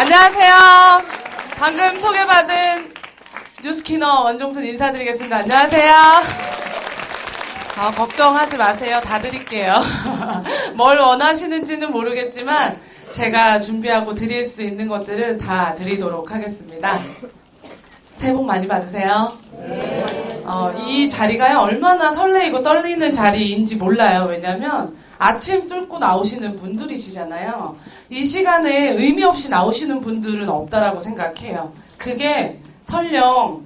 안녕하세요. 방금 소개받은 뉴스키너 원종순 인사드리겠습니다. 안녕하세요. 걱정하지 마세요. 다 드릴게요. 뭘 원하시는지는 모르겠지만 제가 준비하고 드릴 수 있는 것들은 다 드리도록 하겠습니다. 새해 복 많이 받으세요. 이 자리가요, 얼마나 설레이고 떨리는 자리인지 몰라요. 왜냐면 아침 뚫고 나오시는 분들이시잖아요. 이 시간에 의미 없이 나오시는 분들은 없다라고 생각해요. 그게 설령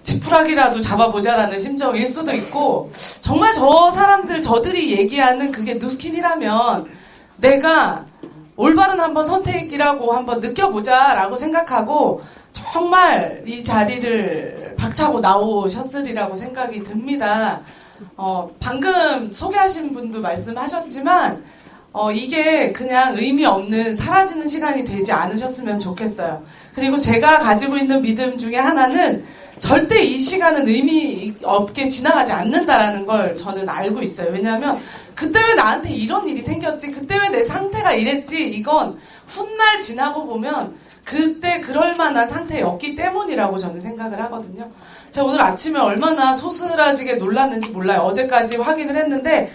지푸라기라도 잡아보자라는 심정일 수도 있고, 정말 저들이 얘기하는 그게 누스킨이라면 내가 올바른 한번 선택이라고 한번 느껴보자라고 생각하고 정말 이 자리를 박차고 나오셨으리라고 생각이 듭니다. 방금 소개하신 분도 말씀하셨지만 이게 그냥 의미 없는 사라지는 시간이 되지 않으셨으면 좋겠어요. 그리고 제가 가지고 있는 믿음 중에 하나는 절대 이 시간은 의미 없게 지나가지 않는다라는 걸 저는 알고 있어요. 왜냐하면 그때 왜 나한테 이런 일이 생겼지? 그때 왜 내 상태가 이랬지? 이건 훗날 지나고 보면 그때 그럴 만한 상태였기 때문이라고 저는 생각을 하거든요. 제가 오늘 아침에 얼마나 소스라지게 놀랐는지 몰라요. 어제까지 확인을 했는데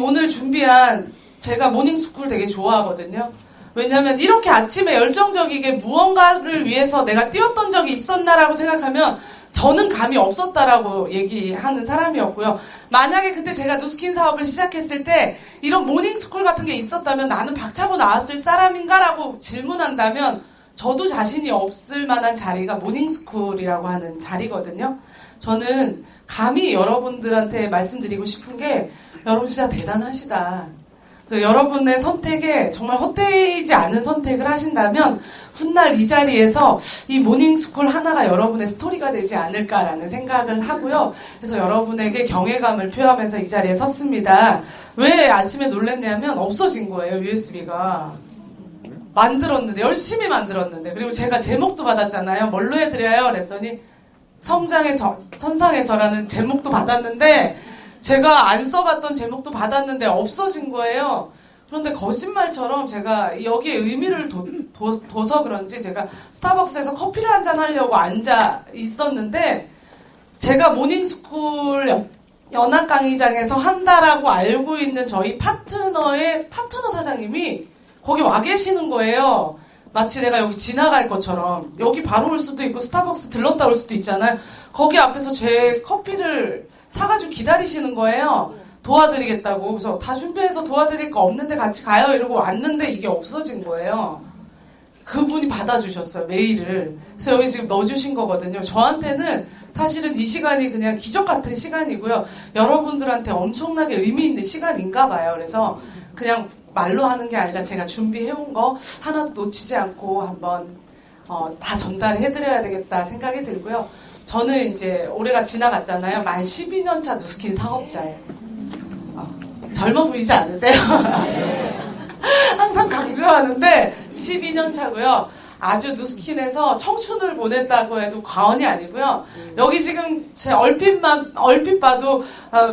오늘 준비한, 제가 모닝스쿨 되게 좋아하거든요. 왜냐하면 이렇게 아침에 열정적이게 무언가를 위해서 내가 뛰었던 적이 있었나라고 생각하면 저는 감이 없었다라고 얘기하는 사람이었고요. 만약에 그때 제가 누스킨 사업을 시작했을 때 이런 모닝스쿨 같은 게 있었다면 나는 박차고 나왔을 사람인가라고 질문한다면 저도 자신이 없을 만한 자리가 모닝스쿨이라고 하는 자리거든요. 저는 감히 여러분들한테 말씀드리고 싶은 게, 여러분 진짜 대단하시다. 여러분의 선택에 정말 헛되지 않은 선택을 하신다면 훗날 이 자리에서 이 모닝스쿨 하나가 여러분의 스토리가 되지 않을까라는 생각을 하고요. 그래서 여러분에게 경외감을 표하면서 이 자리에 섰습니다. 왜 아침에 놀랐냐면 없어진 거예요, USB가. 만들었는데, 열심히 만들었는데, 그리고 제가 제목도 받았잖아요. 뭘로 해드려요? 그랬더니 성장의 선상에서라는 제목도 받았는데 제가 안 써봤던 제목도 받았는데 없어진 거예요. 그런데 거짓말처럼 제가 여기에 의미를 둬서 그런지 제가 스타벅스에서 커피를 한잔 하려고 앉아 있었는데, 제가 모닝스쿨 연합 강의장에서 한다라고 알고 있는 저희 파트너의 파트너 사장님이 거기 와 계시는 거예요. 마치 내가 여기 지나갈 것처럼. 여기 바로 올 수도 있고 스타벅스 들렀다 올 수도 있잖아요. 거기 앞에서 제 커피를 사가지고 기다리시는 거예요. 도와드리겠다고. 그래서 다 준비해서 도와드릴 거 없는데 같이 가요 이러고 왔는데 이게 없어진 거예요. 그분이 받아주셨어요, 메일을. 그래서 여기 지금 넣어주신 거거든요. 저한테는 사실은 이 시간이 그냥 기적 같은 시간이고요. 여러분들한테 엄청나게 의미 있는 시간인가 봐요. 그래서 그냥 말로 하는 게 아니라 제가 준비해온 거 하나도 놓치지 않고 한번 다 전달해드려야 되겠다 생각이 들고요. 저는 이제 올해가 지나갔잖아요. 만 12년 차 누스킨 사업자예요. 젊어 보이지 않으세요? 항상 강조하는데 12년 차고요. 아주 누스킨에서 청춘을 보냈다고 해도 과언이 아니고요. 여기 지금 제 얼핏 봐도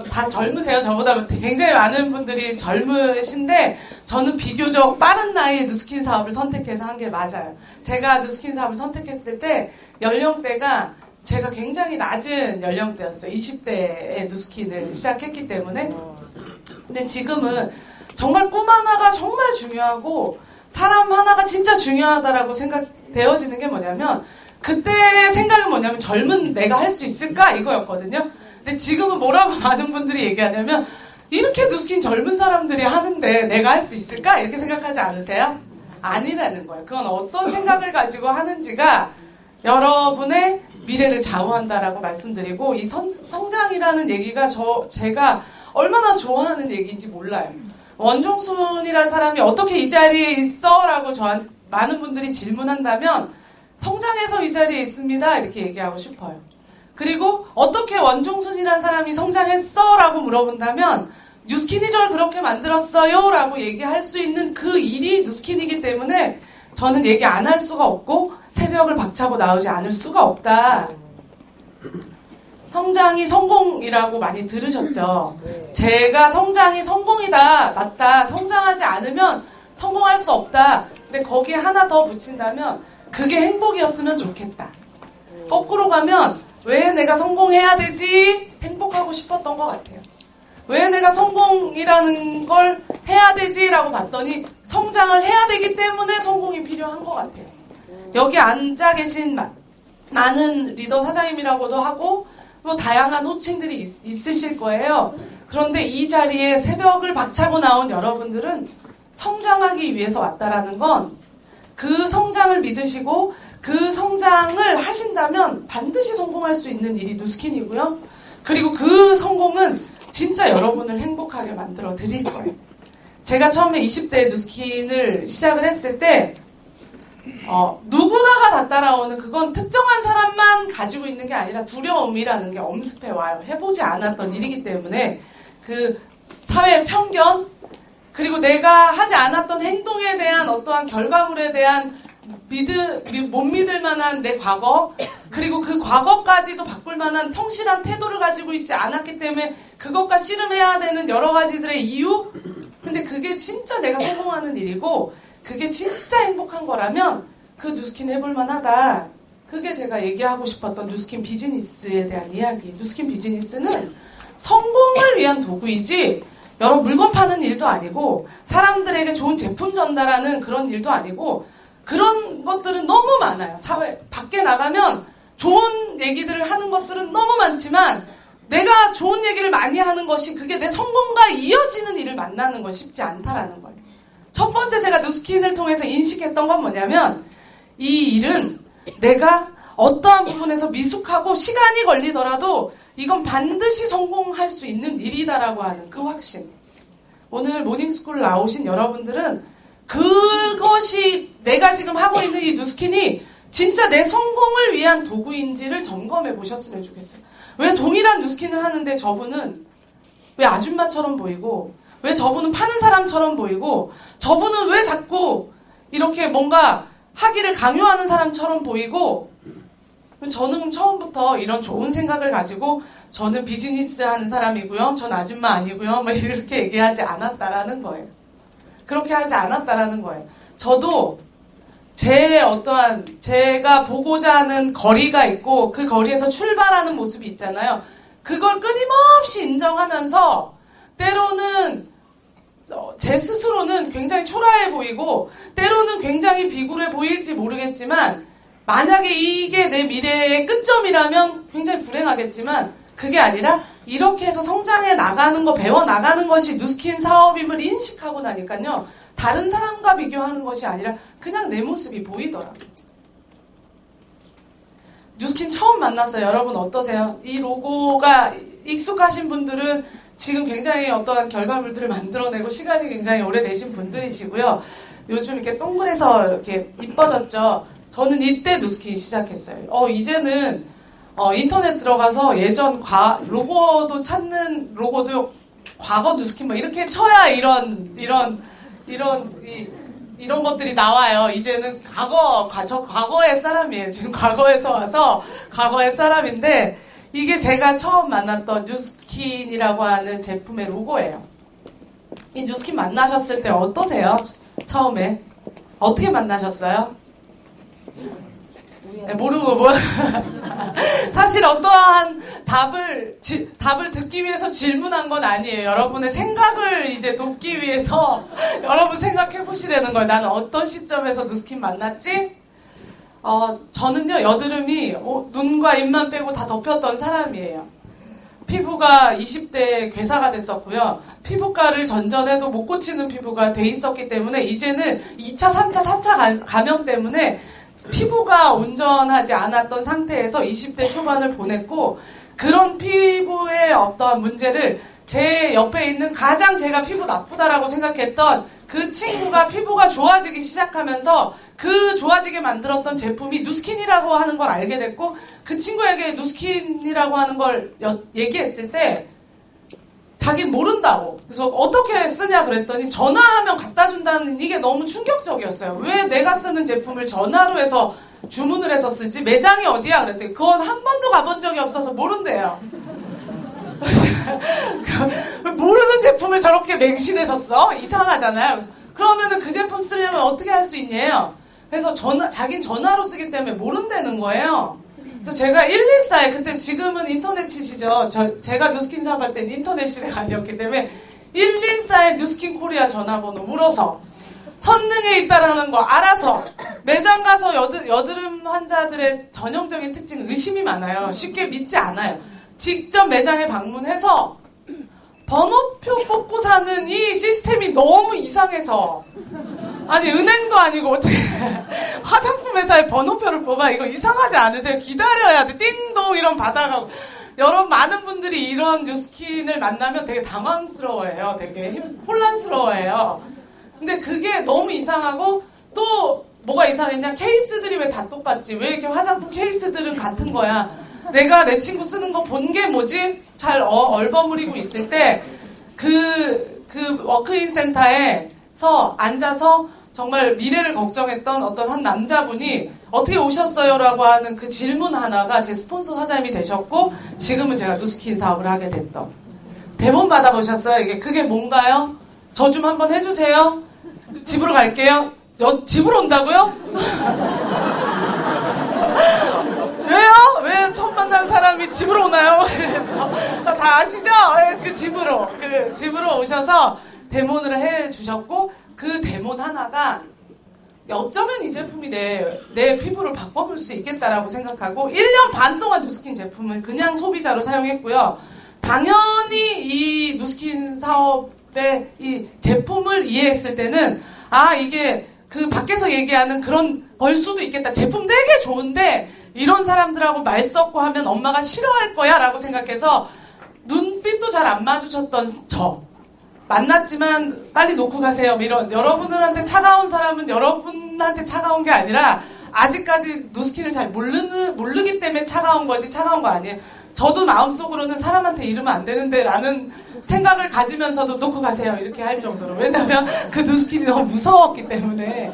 다 젊으세요. 저보다 굉장히 많은 분들이 젊으신데 저는 비교적 빠른 나이에 누스킨 사업을 선택해서 한 게 맞아요. 제가 누스킨 사업을 선택했을 때 연령대가 제가 굉장히 낮은 연령대였어요. 20대에 누스킨을 시작했기 때문에. 근데 지금은 정말 꿈 하나가 정말 중요하고 사람 하나가 진짜 중요하다라고 생각되어지는 게 뭐냐면, 그때 생각은 뭐냐면 젊은 내가 할 수 있을까? 이거였거든요. 근데 지금은 뭐라고 많은 분들이 얘기하냐면, 이렇게 누스킨 젊은 사람들이 하는데 내가 할 수 있을까? 이렇게 생각하지 않으세요? 아니라는 거예요. 그건 어떤 생각을 가지고 하는지가 여러분의 미래를 좌우한다라고 말씀드리고, 이 성장이라는 얘기가 제가 얼마나 좋아하는 얘기인지 몰라요. 원종순이라는 사람이 어떻게 이 자리에 있어? 라고 많은 분들이 질문한다면 성장해서 이 자리에 있습니다. 이렇게 얘기하고 싶어요. 그리고 어떻게 원종순이라는 사람이 성장했어? 라고 물어본다면 뉴스킨이 저를 그렇게 만들었어요. 라고 얘기할 수 있는 그 일이 뉴스킨이기 때문에 저는 얘기 안 할 수가 없고 새벽을 박차고 나오지 않을 수가 없다. 성장이 성공이라고 많이 들으셨죠? 제가 성장이 성공이다, 맞다, 성장하지 않으면 성공할 수 없다. 근데 거기에 하나 더 붙인다면 그게 행복이었으면 좋겠다. 거꾸로 가면 왜 내가 성공해야 되지? 행복하고 싶었던 것 같아요. 왜 내가 성공이라는 걸 해야 되지? 라고 봤더니 성장을 해야 되기 때문에 성공이 필요한 것 같아요. 여기 앉아 계신 많은 리더 사장님이라고도 하고 뭐 다양한 호칭들이 있으실 거예요. 그런데 이 자리에 새벽을 박차고 나온 여러분들은 성장하기 위해서 왔다라는 건 그 성장을 믿으시고 그 성장을 하신다면 반드시 성공할 수 있는 일이 누스킨이고요. 그리고 그 성공은 진짜 여러분을 행복하게 만들어 드릴 거예요. 제가 처음에 20대 누스킨을 시작을 했을 때 누구나가 다 따라오는 그건 특정한 사람만 가지고 있는 게 아니라 두려움이라는 게 엄습해 와요. 해보지 않았던 일이기 때문에 그 사회의 편견 그리고 내가 하지 않았던 행동에 대한 어떠한 결과물에 대한 못 믿을 만한 내 과거 그리고 그 과거까지도 바꿀 만한 성실한 태도를 가지고 있지 않았기 때문에 그것과 씨름해야 되는 여러 가지들의 이유 근데 그게 진짜 내가 성공하는 일이고 그게 진짜 행복한 거라면 그 누스킨 해볼 만하다. 그게 제가 얘기하고 싶었던 누스킨 비즈니스에 대한 이야기. 누스킨 비즈니스는 성공을 위한 도구이지 여러 물건 파는 일도 아니고 사람들에게 좋은 제품 전달하는 그런 일도 아니고 그런 것들은 너무 많아요. 사회 밖에 나가면 좋은 얘기들을 하는 것들은 너무 많지만 내가 좋은 얘기를 많이 하는 것이 그게 내 성공과 이어지는 일을 만나는 건 쉽지 않다라는 거예요. 첫 번째 제가 누스킨을 통해서 인식했던 건 뭐냐면 이 일은 내가 어떠한 부분에서 미숙하고 시간이 걸리더라도 이건 반드시 성공할 수 있는 일이다라고 하는 그 확신. 오늘 모닝스쿨 나오신 여러분들은 그것이 내가 지금 하고 있는 이 누스킨이 진짜 내 성공을 위한 도구인지를 점검해 보셨으면 좋겠어요. 왜 동일한 누스킨을 하는데 저분은 왜 아줌마처럼 보이고 왜 저분은 파는 사람처럼 보이고 저분은 왜 자꾸 이렇게 뭔가 하기를 강요하는 사람처럼 보이고 저는 처음부터 이런 좋은 생각을 가지고 저는 비즈니스 하는 사람이고요. 전 아줌마 아니고요. 뭐 이렇게 얘기하지 않았다라는 거예요. 그렇게 하지 않았다라는 거예요. 저도 제 어떠한 제가 보고자 하는 거리가 있고 그 거리에서 출발하는 모습이 있잖아요. 그걸 끊임없이 인정하면서 때로는 제 스스로는 굉장히 초라해 보이고 때로는 굉장히 비굴해 보일지 모르겠지만 만약에 이게 내 미래의 끝점이라면 굉장히 불행하겠지만 그게 아니라 이렇게 해서 성장해 나가는 거 배워 나가는 것이 누스킨 사업임을 인식하고 나니까요. 다른 사람과 비교하는 것이 아니라 그냥 내 모습이 보이더라고요. 누스킨 처음 만났어요. 여러분 어떠세요? 이 로고가 익숙하신 분들은 지금 굉장히 어떠한 결과물들을 만들어내고 시간이 굉장히 오래되신 분들이시고요. 요즘 이렇게 동그래서 이렇게 이뻐졌죠. 저는 이때 누스킨 시작했어요. 이제는 인터넷 들어가서 예전 로고도 찾는 로고도 과거 누스킨 뭐 이렇게 쳐야 이런 것들이 나와요. 이제는 저 과거의 사람이에요. 지금 과거에서 와서 과거의 사람인데 이게 제가 처음 만났던 누스킨이라고 하는 제품의 로고예요. 이 누스킨 만나셨을 때 어떠세요? 처음에 어떻게 만나셨어요? 모르고 사실 어떠한 답을 듣기 위해서 질문한 건 아니에요. 여러분의 생각을 이제 돕기 위해서 여러분 생각해 보시라는 거예요. 나는 어떤 시점에서 누스킨 만났지? 저는요 여드름이 눈과 입만 빼고 다 덮였던 사람이에요. 피부가 20대 괴사가 됐었고요. 피부과를 전전해도 못 고치는 피부가 돼 있었기 때문에 이제는 2차, 3차, 4차 감염 때문에 피부가 온전하지 않았던 상태에서 20대 초반을 보냈고 그런 피부의 어떠한 문제를 제 옆에 있는 가장 제가 피부 나쁘다라고 생각했던 그 친구가 피부가 좋아지기 시작하면서 그 좋아지게 만들었던 제품이 누스킨이라고 하는 걸 알게 됐고 그 친구에게 누스킨이라고 하는 걸 얘기했을 때 자기는 모른다고. 그래서 어떻게 쓰냐 그랬더니 전화하면 갖다 준다는 이게 너무 충격적이었어요. 왜 내가 쓰는 제품을 전화로 해서 주문을 해서 쓰지? 매장이 어디야? 그랬더니 그건 한 번도 가본 적이 없어서 모른대요. 모르는 제품을 저렇게 맹신해서 써? 이상하잖아요. 그러면은 그 제품 쓰려면 어떻게 할 수 있냐요? 그래서 자긴 전화로 쓰기 때문에 모른다는 거예요. 그래서 제가 114에, 그때 지금은 인터넷 시죠. 제가 뉴스킨 사업할 때는 인터넷 시대가 아니었기 때문에 114에 뉴스킨 코리아 전화번호 물어서 선능에 있다라는 거 알아서 매장 가서 여드름 환자들의 전형적인 특징은 의심이 많아요. 쉽게 믿지 않아요. 직접 매장에 방문해서 번호표 뽑고 사는 이 시스템이 너무 이상해서, 아니 은행도 아니고 어떻게 화장품 회사의 번호표를 뽑아? 이거 이상하지 않으세요? 기다려야 돼. 띵동 이런 받아가고. 여러분 많은 분들이 이런 뉴스킨을 만나면 되게 당황스러워해요. 되게 혼란스러워해요. 근데 그게 너무 이상하고, 또 뭐가 이상했냐? 케이스들이 왜 다 똑같지? 왜 이렇게 화장품 케이스들은 같은 거야? 내가 내 친구 쓰는 거 본 게 뭐지? 잘 얼버무리고 있을 때 그 워크인 센터에서 앉아서 정말 미래를 걱정했던 어떤 한 남자분이 어떻게 오셨어요? 라고 하는 그 질문 하나가 제 스폰서 사장님이 되셨고, 지금은 제가 누스킨 사업을 하게 됐던. 대본 받아보셨어요? 그게 뭔가요? 저 좀 한번 해주세요. 집으로 갈게요. 집으로 온다고요? 왜요? 왜 처음 만난 사람이 집으로 오나요? 다 아시죠? 그 집으로 오셔서 데모를 해주셨고, 그 데모 하나가 어쩌면 이 제품이 내 피부를 바꿔볼 수 있겠다라고 생각하고 1년 반 동안 누스킨 제품을 그냥 소비자로 사용했고요. 당연히 이 누스킨 사업의 이 제품을 이해했을 때는, 이게 그 밖에서 얘기하는 그런 걸 수도 있겠다. 제품 되게 좋은데 이런 사람들하고 말 섞고 하면 엄마가 싫어할 거야 라고 생각해서 눈빛도 잘 안 마주쳤던 만났지만 빨리 놓고 가세요. 이런, 여러분들한테 차가운 사람은 여러분한테 차가운 게 아니라 아직까지 누스킨을 잘 모르기 때문에 차가운 거지, 차가운 거 아니에요. 저도 마음속으로는 사람한테 이러면 안 되는데 라는 생각을 가지면서도 놓고 가세요 이렇게 할 정도로. 왜냐면 그 누스킨이 너무 무서웠기 때문에.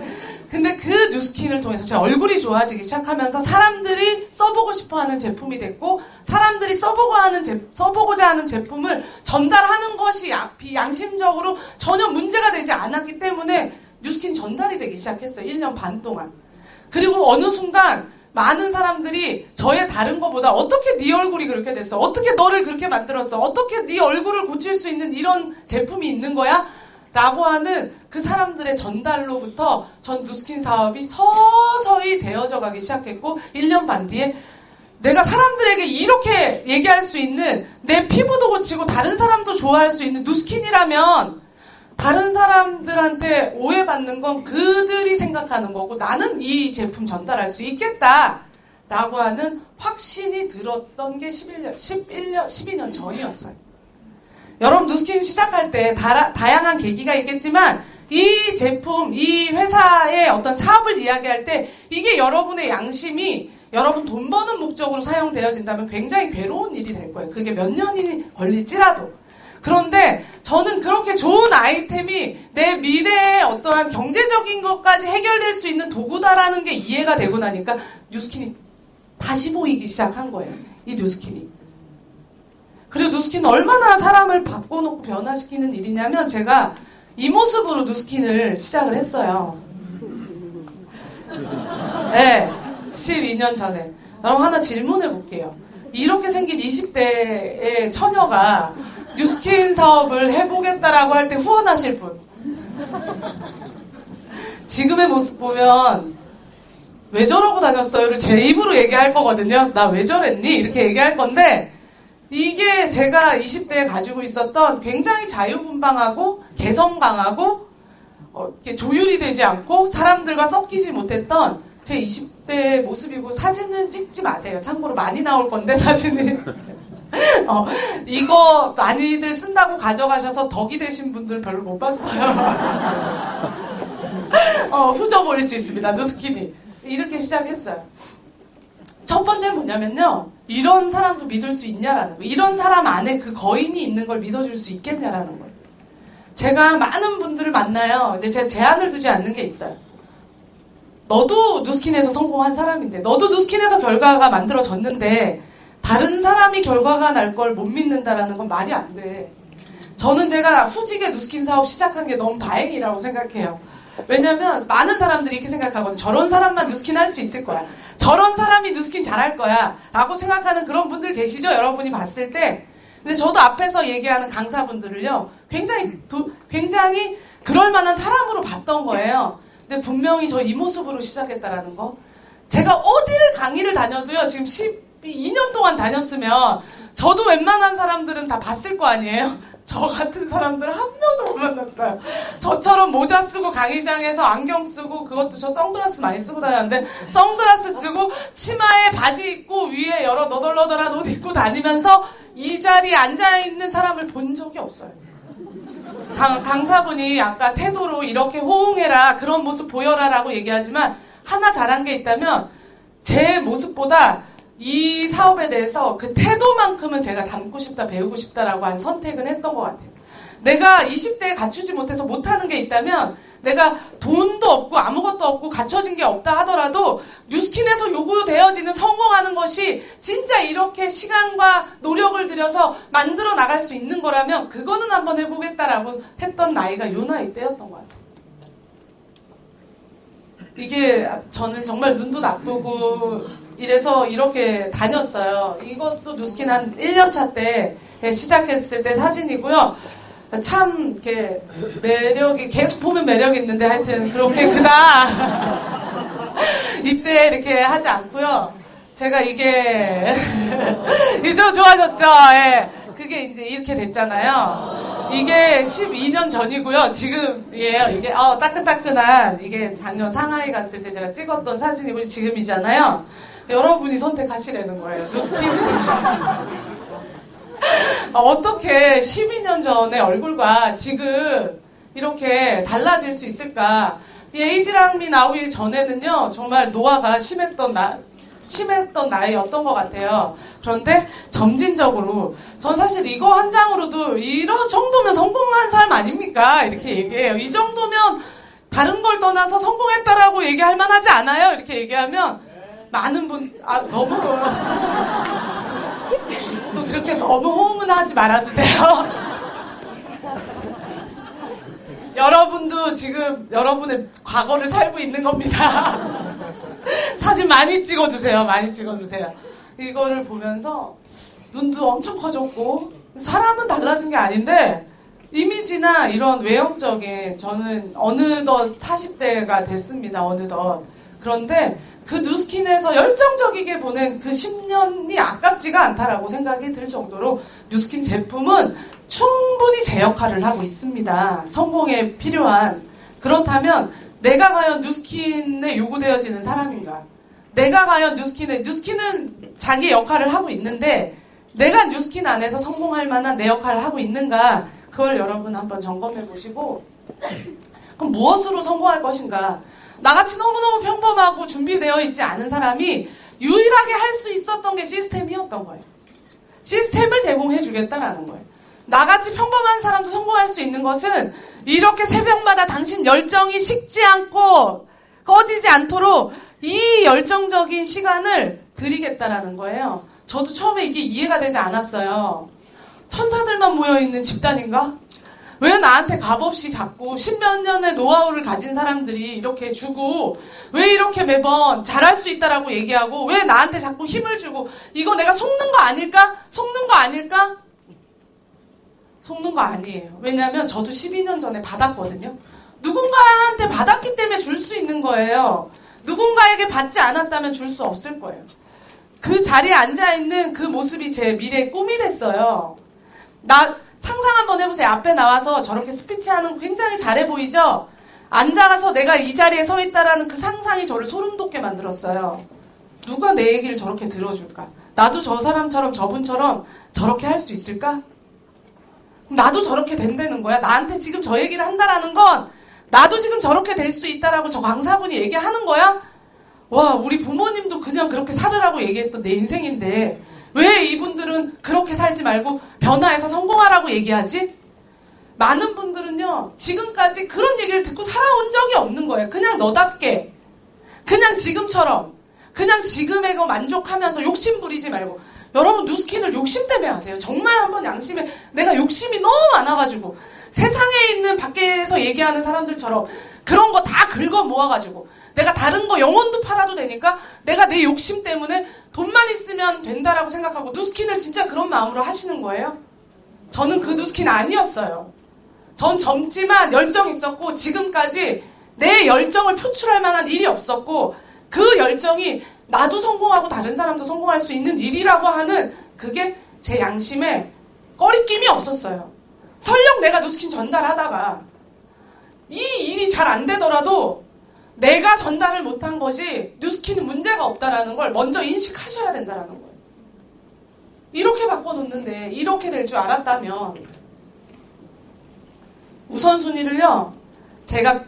근데 그 뉴스킨을 통해서 제 얼굴이 좋아지기 시작하면서 사람들이 써보고 싶어하는 제품이 됐고, 사람들이 써보고자 하는 제품을 전달하는 것이 양심적으로 전혀 문제가 되지 않았기 때문에 뉴스킨 전달이 되기 시작했어요. 1년 반 동안. 그리고 어느 순간 많은 사람들이 저의 다른 것보다 어떻게 네 얼굴이 그렇게 됐어? 어떻게 너를 그렇게 만들었어? 어떻게 네 얼굴을 고칠 수 있는 이런 제품이 있는 거야? 라고 하는 그 사람들의 전달로부터 전 누스킨 사업이 서서히 되어져 가기 시작했고, 1년 반 뒤에 내가 사람들에게 이렇게 얘기할 수 있는, 내 피부도 고치고 다른 사람도 좋아할 수 있는 누스킨이라면 다른 사람들한테 오해받는 건 그들이 생각하는 거고 나는 이 제품 전달할 수 있겠다 라고 하는 확신이 들었던 게 12년 전이었어요. 여러분 누스킨 시작할 때 다양한 계기가 있겠지만 이 제품, 이 회사의 어떤 사업을 이야기할 때 이게 여러분의 양심이 여러분 돈 버는 목적으로 사용되어진다면 굉장히 괴로운 일이 될 거예요. 그게 몇 년이 걸릴지라도. 그런데 저는 그렇게 좋은 아이템이 내 미래의 어떠한 경제적인 것까지 해결될 수 있는 도구다라는 게 이해가 되고 나니까 뉴스킨이 다시 보이기 시작한 거예요. 이 뉴스킨이. 그리고 뉴스킨은 얼마나 사람을 바꿔놓고 변화시키는 일이냐면 제가 이 모습으로 뉴스킨을 시작을 했어요. 네, 12년 전에. 여러분 하나 질문해 볼게요. 이렇게 생긴 20대의 처녀가 뉴스킨 사업을 해보겠다라고 할 때 후원하실 분. 지금의 모습 보면 왜 저러고 다녔어요를 제 입으로 얘기할 거거든요. 나 왜 저랬니? 이렇게 얘기할 건데 이게 제가 20대에 가지고 있었던 굉장히 자유분방하고 개성 강하고 이렇게 조율이 되지 않고 사람들과 섞이지 못했던 제 20대의 모습이고, 사진은 찍지 마세요. 참고로 많이 나올 건데 사진이. 이거 많이들 쓴다고 가져가셔서 덕이 되신 분들 별로 못 봤어요. 후져 보일 수 있습니다. 누스킨이. 이렇게 시작했어요. 첫 번째 뭐냐면요. 이런 사람도 믿을 수 있냐라는 거. 이런 사람 안에 그 거인이 있는 걸 믿어줄 수 있겠냐라는 거예요. 제가 많은 분들을 만나요. 근데 제가 제한을 두지 않는 게 있어요. 너도 누스킨에서 성공한 사람인데, 너도 누스킨에서 결과가 만들어졌는데 다른 사람이 결과가 날 걸 못 믿는다라는 건 말이 안 돼. 저는 제가 후지게 누스킨 사업 시작한 게 너무 다행이라고 생각해요. 왜냐면 많은 사람들이 이렇게 생각하거든요. 저런 사람만 누스킨 할 수 있을 거야. 저런 사람이 누스킨 잘할 거야. 라고 생각하는 그런 분들 계시죠? 여러분이 봤을 때. 근데 저도 앞에서 얘기하는 강사분들을요. 굉장히 그럴 만한 사람으로 봤던 거예요. 근데 분명히 저 이 모습으로 시작했다라는 거. 제가 어디를 강의를 다녀도요. 지금 12년 동안 다녔으면 저도 웬만한 사람들은 다 봤을 거 아니에요. 저 같은 사람들 한 명도 못 만났어요. 저처럼 모자 쓰고 강의장에서 안경 쓰고, 그것도 저 선글라스 많이 쓰고 다녔는데, 선글라스 쓰고 치마에 바지 입고 위에 여러 너덜너덜한 옷 입고 다니면서 이 자리에 앉아있는 사람을 본 적이 없어요. 강사분이 아까 태도로 이렇게 호응해라, 그런 모습 보여라 라고 얘기하지만 하나 잘한 게 있다면 제 모습보다 이 사업에 대해서 그 태도만큼은 제가 담고 싶다, 배우고 싶다라고 한 선택은 했던 것 같아요. 내가 20대에 갖추지 못해서 못하는 게 있다면, 내가 돈도 없고 아무것도 없고 갖춰진 게 없다 하더라도 뉴스킨에서 요구되어지는 성공하는 것이 진짜 이렇게 시간과 노력을 들여서 만들어 나갈 수 있는 거라면 그거는 한번 해보겠다라고 했던 나이가 요 나이 때였던 것 같아요. 이게 저는 정말 눈도 나쁘고 이래서 이렇게 다녔어요. 이것도 누스킨 한 1년차 때 시작했을 때 사진이고요. 참 이렇게 매력이, 계속 보면 매력이 있는데 하여튼 그렇게 그다 이때 이렇게 하지 않고요. 제가 이게 이제 좋아졌죠. 예. 그게 이제 이렇게 됐잖아요. 이게 12년 전이고요. 지금이에요. 이게 따끈따끈한, 이게 작년 상하이 갔을 때 제가 찍었던 사진이고 지금이잖아요. 여러분이 선택하시라는 거예요. 누스킨. 어떻게 12년 전의 얼굴과 지금 이렇게 달라질 수 있을까? 이 에이지랑미 나오기 전에는요, 정말 노화가 심했던 나이였던 것 같아요. 그런데 점진적으로, 전 사실 이거 한 장으로도 이런 정도면 성공한 사람 아닙니까? 이렇게 얘기해요. 이 정도면 다른 걸 떠나서 성공했다라고 얘기할 만하지 않아요? 이렇게 얘기하면 많은 너무 또 그렇게 너무 호응은 하지 말아주세요. 여러분도 지금 여러분의 과거를 살고 있는 겁니다. 사진 많이 찍어주세요. 많이 찍어주세요. 이거를 보면서 눈도 엄청 커졌고, 사람은 달라진 게 아닌데 이미지나 이런 외형적인, 저는 어느덧 40대가 됐습니다. 어느덧. 그런데 그 뉴스킨에서 열정적이게 보낸 그 10년이 아깝지가 않다라고 생각이 들 정도로 뉴스킨 제품은 충분히 제 역할을 하고 있습니다. 성공에 필요한. 그렇다면 내가 과연 뉴스킨에 요구되어지는 사람인가? 내가 과연 뉴스킨은 자기 역할을 하고 있는데 내가 뉴스킨 안에서 성공할 만한 내 역할을 하고 있는가? 그걸 여러분 한번 점검해 보시고, 그럼 무엇으로 성공할 것인가? 나같이 너무너무 평범하고 준비되어 있지 않은 사람이 유일하게 할 수 있었던 게 시스템이었던 거예요. 시스템을 제공해 주겠다라는 거예요. 나같이 평범한 사람도 성공할 수 있는 것은 이렇게 새벽마다 당신 열정이 식지 않고 꺼지지 않도록 이 열정적인 시간을 드리겠다라는 거예요. 저도 처음에 이게 이해가 되지 않았어요. 천사들만 모여있는 집단인가? 왜 나한테 값없이 자꾸 10몇 년의 노하우를 가진 사람들이 이렇게 주고, 왜 이렇게 매번 잘할 수 있다라고 얘기하고, 왜 나한테 자꾸 힘을 주고, 이거 내가 속는 거 아닐까? 속는 거 아닐까? 속는 거 아니에요. 왜냐하면 저도 12년 전에 받았거든요. 누군가한테 받았기 때문에 줄 수 있는 거예요. 누군가에게 받지 않았다면 줄 수 없을 거예요. 그 자리에 앉아있는 그 모습이 제 미래의 꿈이 됐어요. 상상 한번 해보세요. 앞에 나와서 저렇게 스피치하는 거 굉장히 잘해 보이죠? 앉아가서 내가 이 자리에 서 있다라는 그 상상이 저를 소름 돋게 만들었어요. 누가 내 얘기를 저렇게 들어줄까? 나도 저 사람처럼, 저분처럼 저렇게 할 수 있을까? 나도 저렇게 된다는 거야. 나한테 지금 저 얘기를 한다라는 건 나도 지금 저렇게 될 수 있다라고 저 강사분이 얘기하는 거야? 와, 우리 부모님도 그냥 그렇게 살으라고 얘기했던 내 인생인데 왜 이분들은 그렇게 살지 말고 변화해서 성공하라고 얘기하지? 많은 분들은요, 지금까지 그런 얘기를 듣고 살아온 적이 없는 거예요. 그냥 너답게, 그냥 지금처럼, 그냥 지금에 만족하면서 욕심 부리지 말고, 여러분 누스킨을 욕심 때문에 하세요. 정말 한번 양심에 내가 욕심이 너무 많아가지고 세상에 있는 밖에서 얘기하는 사람들처럼 그런 거 다 긁어 모아가지고 내가 다른 거 영혼도 팔아도 되니까 내가 내 욕심 때문에 돈만 있으면 된다라고 생각하고 누스킨을 진짜 그런 마음으로 하시는 거예요? 저는 그 누스킨 아니었어요. 전 젊지만 열정 있었고 지금까지 내 열정을 표출할 만한 일이 없었고 그 열정이 나도 성공하고 다른 사람도 성공할 수 있는 일이라고 하는 그게 제 양심에 꺼리낌이 없었어요. 설령 내가 누스킨 전달하다가 이 일이 잘 안 되더라도 내가 전달을 못한 것이 누스킨은 문제가 없다라는 걸 먼저 인식하셔야 된다라는 거예요. 이렇게 바꿔놓는데 이렇게 될 줄 알았다면 우선순위를요. 제가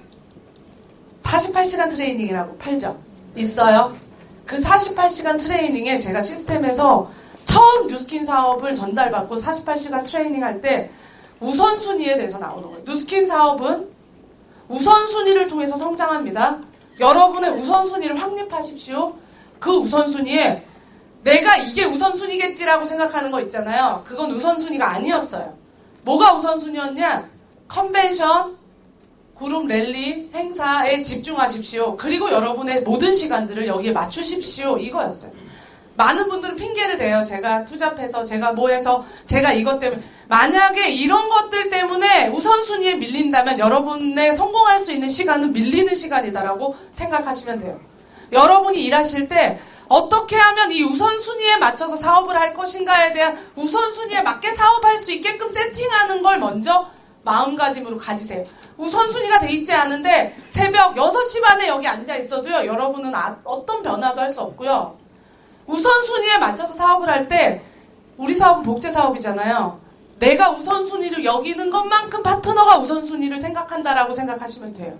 48시간 트레이닝이라고 팔죠. 있어요. 그 48시간 트레이닝에 제가 시스템에서 처음 누스킨 사업을 전달받고 48시간 트레이닝 할 때 우선순위에 대해서 나오는 거예요. 누스킨 사업은 우선순위를 통해서 성장합니다. 여러분의 우선순위를 확립하십시오. 그 우선순위에 내가 이게 우선순위겠지라고 생각하는 거 있잖아요. 그건 우선순위가 아니었어요. 뭐가 우선순위였냐? 컨벤션, 그룹 랠리, 행사에 집중하십시오. 그리고 여러분의 모든 시간들을 여기에 맞추십시오. 이거였어요. 많은 분들은 핑계를 대요. 제가 투잡해서, 제가 뭐해서, 제가 이것 때문에. 만약에 이런 것들 때문에 우선순위에 밀린다면 여러분의 성공할 수 있는 시간은 밀리는 시간이다라고 생각하시면 돼요. 여러분이 일하실 때 어떻게 하면 이 우선순위에 맞춰서 사업을 할 것인가에 대한 우선순위에 맞게 사업할 수 있게끔 세팅하는 걸 먼저 마음가짐으로 가지세요. 우선순위가 돼 있지 않은데 새벽 6시 반에 여기 앉아 있어도요. 여러분은 어떤 변화도 할 수 없고요. 우선순위에 맞춰서 사업을 할 때 우리 사업은 복제 사업이잖아요. 내가 우선순위를 여기는 것만큼 파트너가 우선순위를 생각한다라고 생각하시면 돼요.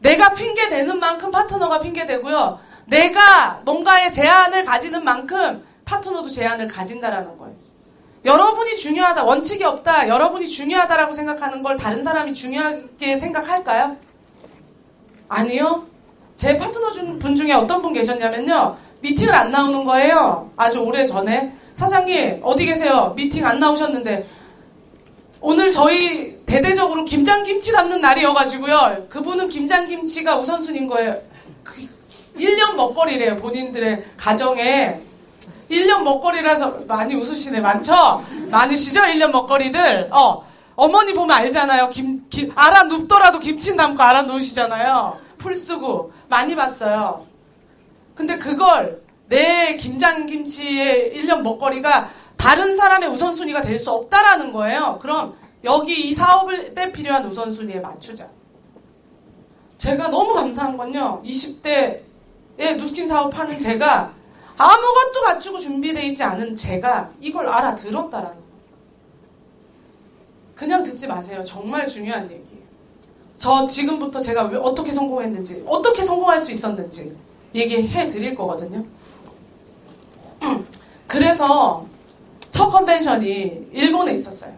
내가 핑계대는 만큼 파트너가 핑계대고요. 내가 뭔가의 제한을 가지는 만큼 파트너도 제한을 가진다라는 거예요. 여러분이 중요하다, 원칙이 없다, 여러분이 중요하다라고 생각하는 걸 다른 사람이 중요하게 생각할까요? 아니요. 제 파트너 분 중에 어떤 분 계셨냐면요. 미팅을 안 나오는 거예요. 아주 오래전에. 사장님 어디 계세요? 미팅 안 나오셨는데 오늘 저희 대대적으로 김장김치 담는 날이어가지고요. 그분은 김장김치가 우선순위인 거예요. 1년 먹거리래요. 본인들의 가정에. 1년 먹거리라서 많이 웃으시네. 많죠? 많으시죠? 1년 먹거리들. 어머니 보면 알잖아요. 알아 눕더라도 김치 담고 알아 놓으시잖아요. 풀 쓰고. 많이 봤어요. 근데 그걸 내 김장김치의 1년 먹거리가 다른 사람의 우선순위가 될 수 없다라는 거예요. 그럼 여기 이 사업을 필요한 우선순위에 맞추자. 제가 너무 감사한 건요. 20대에 누스킨 사업하는 제가 아무것도 갖추고 준비되어 있지 않은 제가 이걸 알아들었다라는 거예요. 그냥 듣지 마세요. 정말 중요한 얘기예요. 저 지금부터 제가 어떻게 성공했는지, 어떻게 성공할 수 있었는지 얘기해 드릴 거거든요. 그래서 첫 컨벤션이 일본에 있었어요.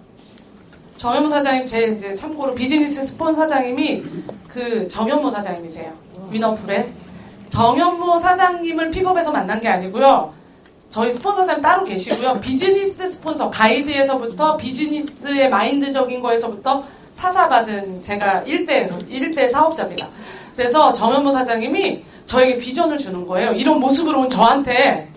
정현모 사장님, 이제 참고로 비즈니스 스폰 사장님이 그 정현모 사장님이세요. 위너풀의. 정현모 사장님을 픽업해서 만난 게 아니고요. 저희 스폰서 사장님 따로 계시고요. 비즈니스 스폰서, 가이드에서부터 비즈니스의 마인드적인 거에서부터 사사받은 제가 1대 사업자입니다. 그래서 정현모 사장님이 저에게 비전을 주는 거예요. 이런 모습으로 온 저한테.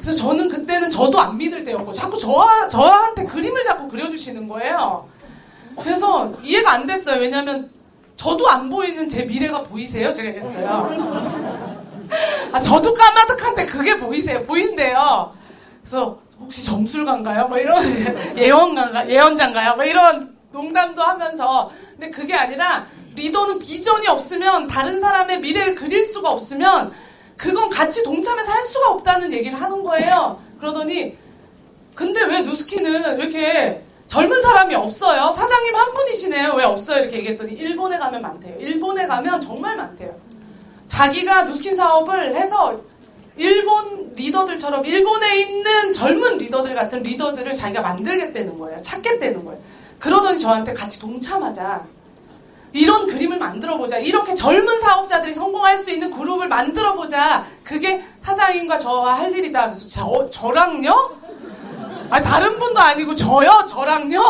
그래서 저는 그때는 저도 안 믿을 때였고 자꾸 저한테 그림을 자꾸 그려주시는 거예요. 그래서 이해가 안 됐어요. 왜냐면 저도 안 보이는 제 미래가 보이세요? 제가 했어요. 저도 까마득한데 그게 보인대요. 그래서 혹시 점술가인가요? 뭐 이런 예언자인가요? 뭐 이런 농담도 하면서. 근데 그게 아니라 리더는 비전이 없으면 다른 사람의 미래를 그릴 수가 없으면 그건 같이 동참해서 할 수가 없다는 얘기를 하는 거예요. 그러더니 근데 왜 누스킨은 왜 이렇게 젊은 사람이 없어요? 사장님 한 분이시네요. 왜 없어요? 이렇게 얘기했더니 일본에 가면 많대요. 일본에 가면 정말 많대요. 자기가 누스킨 사업을 해서 일본 리더들처럼 일본에 있는 젊은 리더들 같은 리더들을 자기가 만들겠다는 거예요. 찾겠다는 거예요. 그러더니 저한테 같이 동참하자. 이런 그림을 만들어보자. 이렇게 젊은 사업자들이 성공할 수 있는 그룹을 만들어보자. 그게 사장님과 저와 할 일이다. 그래서 저랑요? 아니, 다른 분도 아니고 저요? 저랑요?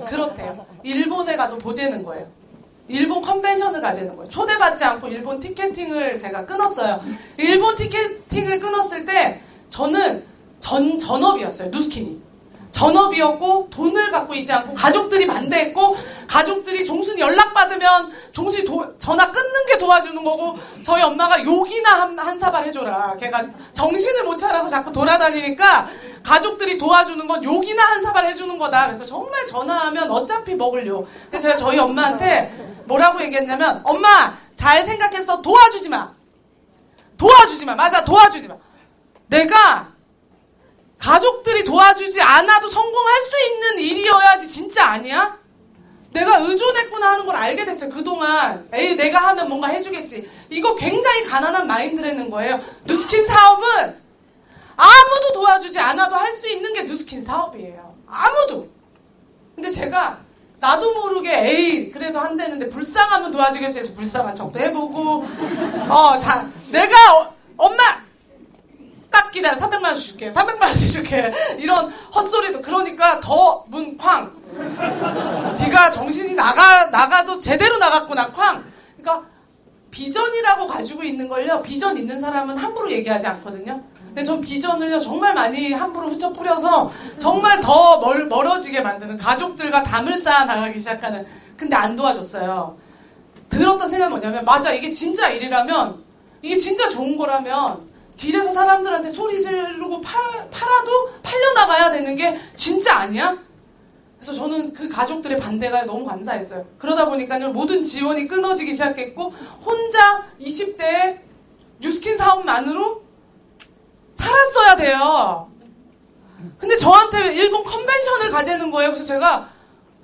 그렇대요. 일본에 가서 보재는 거예요. 일본 컨벤션을 가지는 거예요. 초대받지 않고 일본 티켓팅을 제가 끊었어요. 일본 티켓팅을 끊었을 때 저는 전업이었어요. 누스킨이. 전업이었고 돈을 갖고 있지 않고 가족들이 반대했고 가족들이 종순이 연락받으면 종순이 전화 끊는 게 도와주는 거고 저희 엄마가 욕이나 한 사발 해줘라. 걔가 정신을 못 차려서 자꾸 돌아다니니까 가족들이 도와주는 건 욕이나 한 사발 해주는 거다. 그래서 정말 전화하면 어차피 먹을 욕. 그래서 제가 저희 엄마한테 뭐라고 얘기했냐면 엄마 잘 생각했어. 도와주지 마. 도와주지 마. 맞아, 도와주지 마. 내가 가족들이 도와주지 않아도 성공할 수 있는 일이어야지 진짜 아니야? 내가 의존했구나 하는 걸 알게 됐어요. 그동안 에이 내가 하면 뭔가 해주겠지. 이거 굉장히 가난한 마인드라는 거예요. 누스킨 사업은 아무도 도와주지 않아도 할 수 있는 게 누스킨 사업이에요. 아무도. 근데 제가 나도 모르게 에이 그래도 한다는데 불쌍하면 도와주겠지 해서 불쌍한 척도 해보고 내가 엄마 딱 기다려. 300만 원씩 줄게. 300만 원씩 줄게. 이런 헛소리도. 그러니까 더 문 쾅. 네가 정신이 나가도 제대로 나갔구나. 쾅. 그러니까 비전이라고 가지고 있는 걸요. 비전 있는 사람은 함부로 얘기하지 않거든요. 근데 전 비전을요. 정말 많이 함부로 훌쩍 뿌려서 정말 더 멀어지게 만드는 가족들과 담을 쌓아 나가기 시작하는. 근데 안 도와줬어요. 들었던 생각이 뭐냐면 맞아. 이게 진짜 일이라면 이게 진짜 좋은 거라면 길에서 사람들한테 소리 지르고 팔아도 팔려나가야 되는 게 진짜 아니야? 그래서 저는 그 가족들의 반대가 너무 감사했어요. 그러다 보니까요, 모든 지원이 끊어지기 시작했고, 혼자 20대에 뉴스킨 사업만으로 살았어야 돼요. 근데 저한테 일본 컨벤션을 가재는 거예요. 그래서 제가,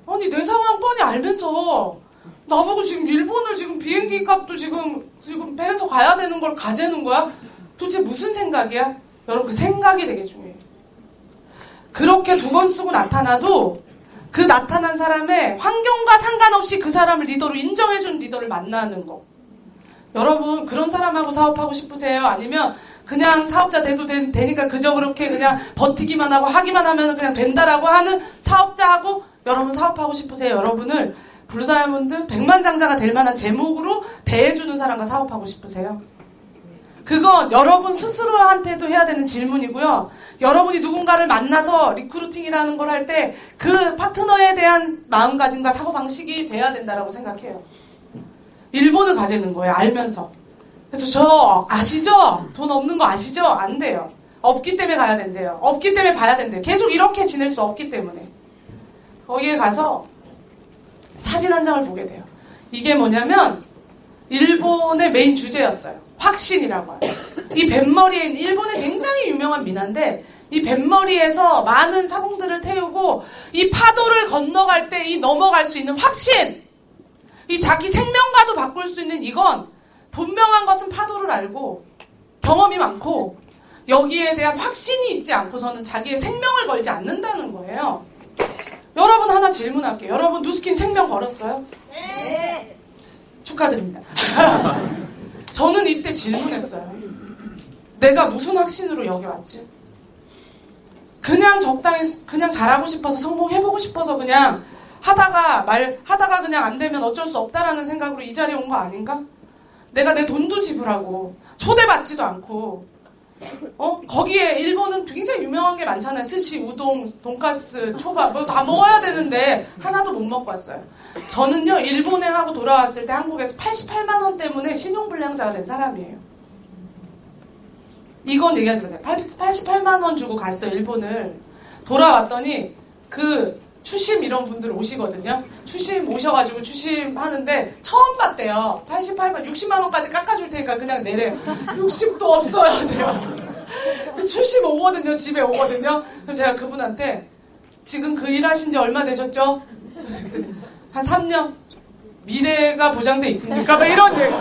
아니, 내 상황 뻔히 알면서, 나보고 지금 일본을 지금 비행기 값도 지금 배에서 가야 되는 걸 가재는 거야? 도대체 무슨 생각이야? 여러분 그 생각이 되게 중요해요. 그렇게 두 번 쓰고 나타나도 그 나타난 사람의 환경과 상관없이 그 사람을 리더로 인정해주는 리더를 만나는 거. 여러분 그런 사람하고 사업하고 싶으세요? 아니면 그냥 사업자 돼도 되니까 그저 그렇게 그냥 버티기만 하고 하기만 하면 그냥 된다라고 하는 사업자하고 여러분 사업하고 싶으세요? 여러분을 블루다이아몬드 백만장자가 될 만한 제목으로 대해주는 사람과 사업하고 싶으세요? 그건 여러분 스스로한테도 해야 되는 질문이고요. 여러분이 누군가를 만나서 리크루팅이라는 걸 할 때 그 파트너에 대한 마음가짐과 사고방식이 돼야 된다고 생각해요. 일본을 가지는 거예요. 알면서. 그래서 저 아시죠? 돈 없는 거 아시죠? 안 돼요. 없기 때문에 가야 된대요. 없기 때문에 봐야 된대요. 계속 이렇게 지낼 수 없기 때문에. 거기에 가서 사진 한 장을 보게 돼요. 이게 뭐냐면 일본의 메인 주제였어요. 확신이라고 해요. 이 뱃머리에 있는 일본의 굉장히 유명한 민화인데 이 뱃머리에서 많은 사공들을 태우고 이 파도를 건너갈 때 이 넘어갈 수 있는 확신, 이 자기 생명과도 바꿀 수 있는 이건 분명한 것은 파도를 알고 경험이 많고 여기에 대한 확신이 있지 않고서는 자기의 생명을 걸지 않는다는 거예요. 여러분 하나 질문할게요. 여러분 누스킨 생명 걸었어요? 네. 축하드립니다. 저는 이때 질문했어요. 내가 무슨 확신으로 여기 왔지? 그냥 적당히 그냥 잘하고 싶어서 성공해보고 싶어서 그냥 하다가 그냥 안 되면 어쩔 수 없다라는 생각으로 이 자리에 온 거 아닌가? 내가 내 돈도 지불하고 초대받지도 않고 거기에 일본은 굉장히 유명한 게 많잖아요. 스시, 우동, 돈가스, 초밥 뭐 다 먹어야 되는데 하나도 못 먹고 왔어요. 저는요 일본에 하고 돌아왔을 때 한국에서 88만 원 때문에 신용불량자가 된 사람이에요. 이건 얘기하지 마세요. 88만 원 주고 갔어요. 일본을. 돌아왔더니 그 추심 이런 분들 오시거든요. 추심 오셔가지고 추심 하는데 처음 봤대요. 88만 60만 원까지 깎아줄 테니까 그냥 내래요. 60도 없어요. 제가. 추심 오거든요. 집에 오거든요. 그럼 제가 그분한테 지금 그 일하신 지 얼마 되셨죠? 한 3년? 미래가 보장돼 있습니까? 막 이런 얘기.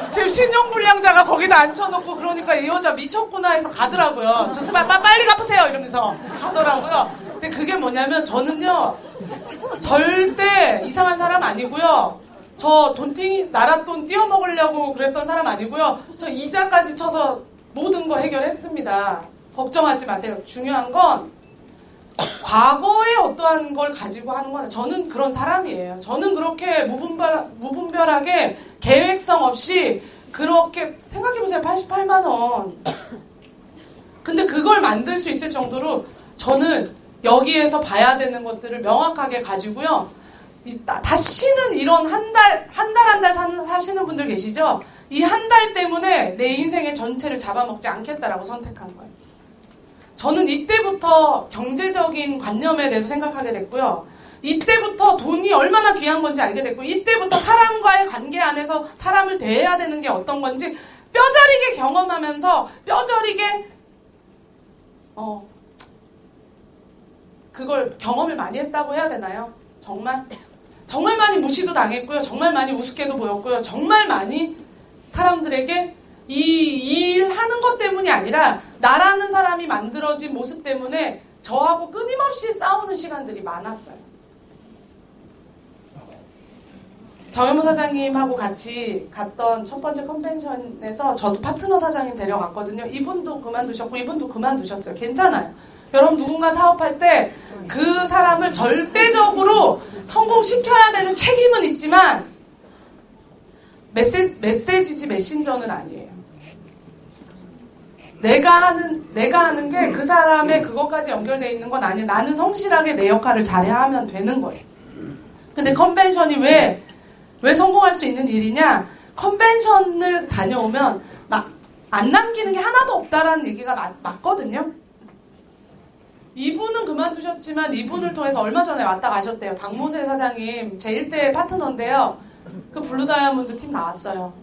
지금 신용불량자가 거기다 앉혀놓고 그러니까 이 여자 미쳤구나 해서 가더라고요. 저 빨리 갚으세요 이러면서 가더라고요. 근데 그게 뭐냐면 저는요 절대 이상한 사람 아니고요. 저 나랏돈 띄워먹으려고 그랬던 사람 아니고요. 저 이자까지 쳐서 모든 거 해결했습니다. 걱정하지 마세요. 중요한 건 과거에 어떠한 걸 가지고 하는 건 저는 그런 사람이에요. 저는 그렇게 무분별하게 계획성 없이 그렇게 생각해보세요. 88만 원. 근데 그걸 만들 수 있을 정도로 저는 여기에서 봐야 되는 것들을 명확하게 가지고요. 다시는 이런 한 달 사시는 분들 계시죠? 이 한 달 때문에 내 인생의 전체를 잡아먹지 않겠다라고 선택한 거예요. 저는 이때부터 경제적인 관념에 대해서 생각하게 됐고요. 이때부터 돈이 얼마나 귀한 건지 알게 됐고, 이때부터 사람과의 관계 안에서 사람을 대해야 되는 게 어떤 건지 뼈저리게 경험하면서 뼈저리게 그걸 경험을 많이 했다고 해야 되나요? 정말 많이 무시도 당했고요. 정말 많이 우습게도 보였고요. 정말 많이 사람들에게 이 일 하는 것 때문이 아니라 나라는 사람이 만들어진 모습 때문에 저하고 끊임없이 싸우는 시간들이 많았어요. 정현무 사장님하고 같이 갔던 첫 번째 컨벤션에서 저도 파트너 사장님 데려갔거든요. 이분도 그만두셨고 이분도 그만두셨어요. 괜찮아요. 여러분 누군가 사업할 때 그 사람을 절대적으로 성공시켜야 되는 책임은 있지만 메시지지 메신저는 아니에요. 내가 하는 게 그 사람의 그것까지 연결되어 있는 건 아니에요. 나는 성실하게 내 역할을 잘해야 하면 되는 거예요. 근데 컨벤션이 왜 성공할 수 있는 일이냐? 컨벤션을 다녀오면 안 남기는 게 하나도 없다라는 얘기가 맞거든요. 이분은 그만두셨지만 이분을 통해서 얼마 전에 왔다 가셨대요. 박모세 사장님 제 1대 파트너인데요. 그 블루다이아몬드 팀 나왔어요.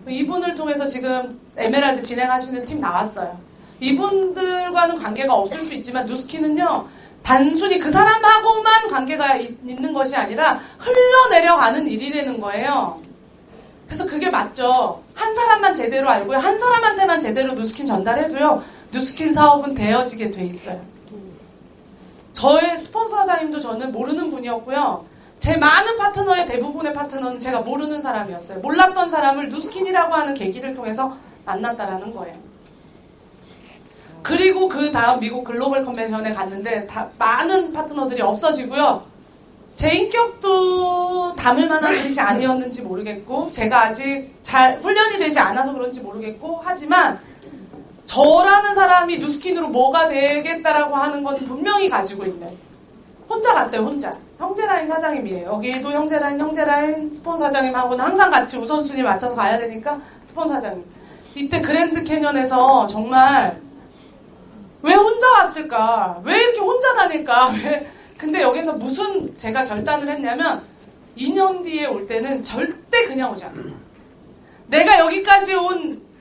이분을 통해서 지금 에메랄드 진행하시는 팀 나왔어요. 이분들과는 관계가 없을 수 있지만 누스키는요. 단순히 그 사람하고만 관계가 있는 것이 아니라 흘러내려가는 일이라는 거예요. 그래서 그게 맞죠. 한 사람만 제대로 알고요. 한 사람한테만 제대로 누스킨 전달해도요. 누스킨 사업은 되어지게 돼 있어요. 저의 스폰서 사장님도 저는 모르는 분이었고요. 제 많은 파트너의 대부분의 파트너는 제가 모르는 사람이었어요. 몰랐던 사람을 누스킨이라고 하는 계기를 통해서 만났다라는 거예요. 그리고 그 다음 미국 글로벌 컨벤션에 갔는데 많은 파트너들이 없어지고요. 제 인격도 담을 만한 뜻이 아니었는지 모르겠고 제가 아직 잘 훈련이 되지 않아서 그런지 모르겠고 하지만 저라는 사람이 누스킨으로 뭐가 되겠다라고 하는 건 분명히 가지고 있는 혼자 갔어요. 혼자. 형제라인 사장님이에요. 여기도 형제라인 스폰서 사장님하고는 항상 같이 우선순위 맞춰서 가야 되니까 스폰서 사장님. 이때 그랜드 캐년에서 정말 왜 혼자 왔을까? 왜 이렇게 혼자 다닐까? 근데 여기서 무슨 제가 결단을 했냐면 2년 뒤에 올 때는 절대 그냥 오지 않는다. 내가 여기까지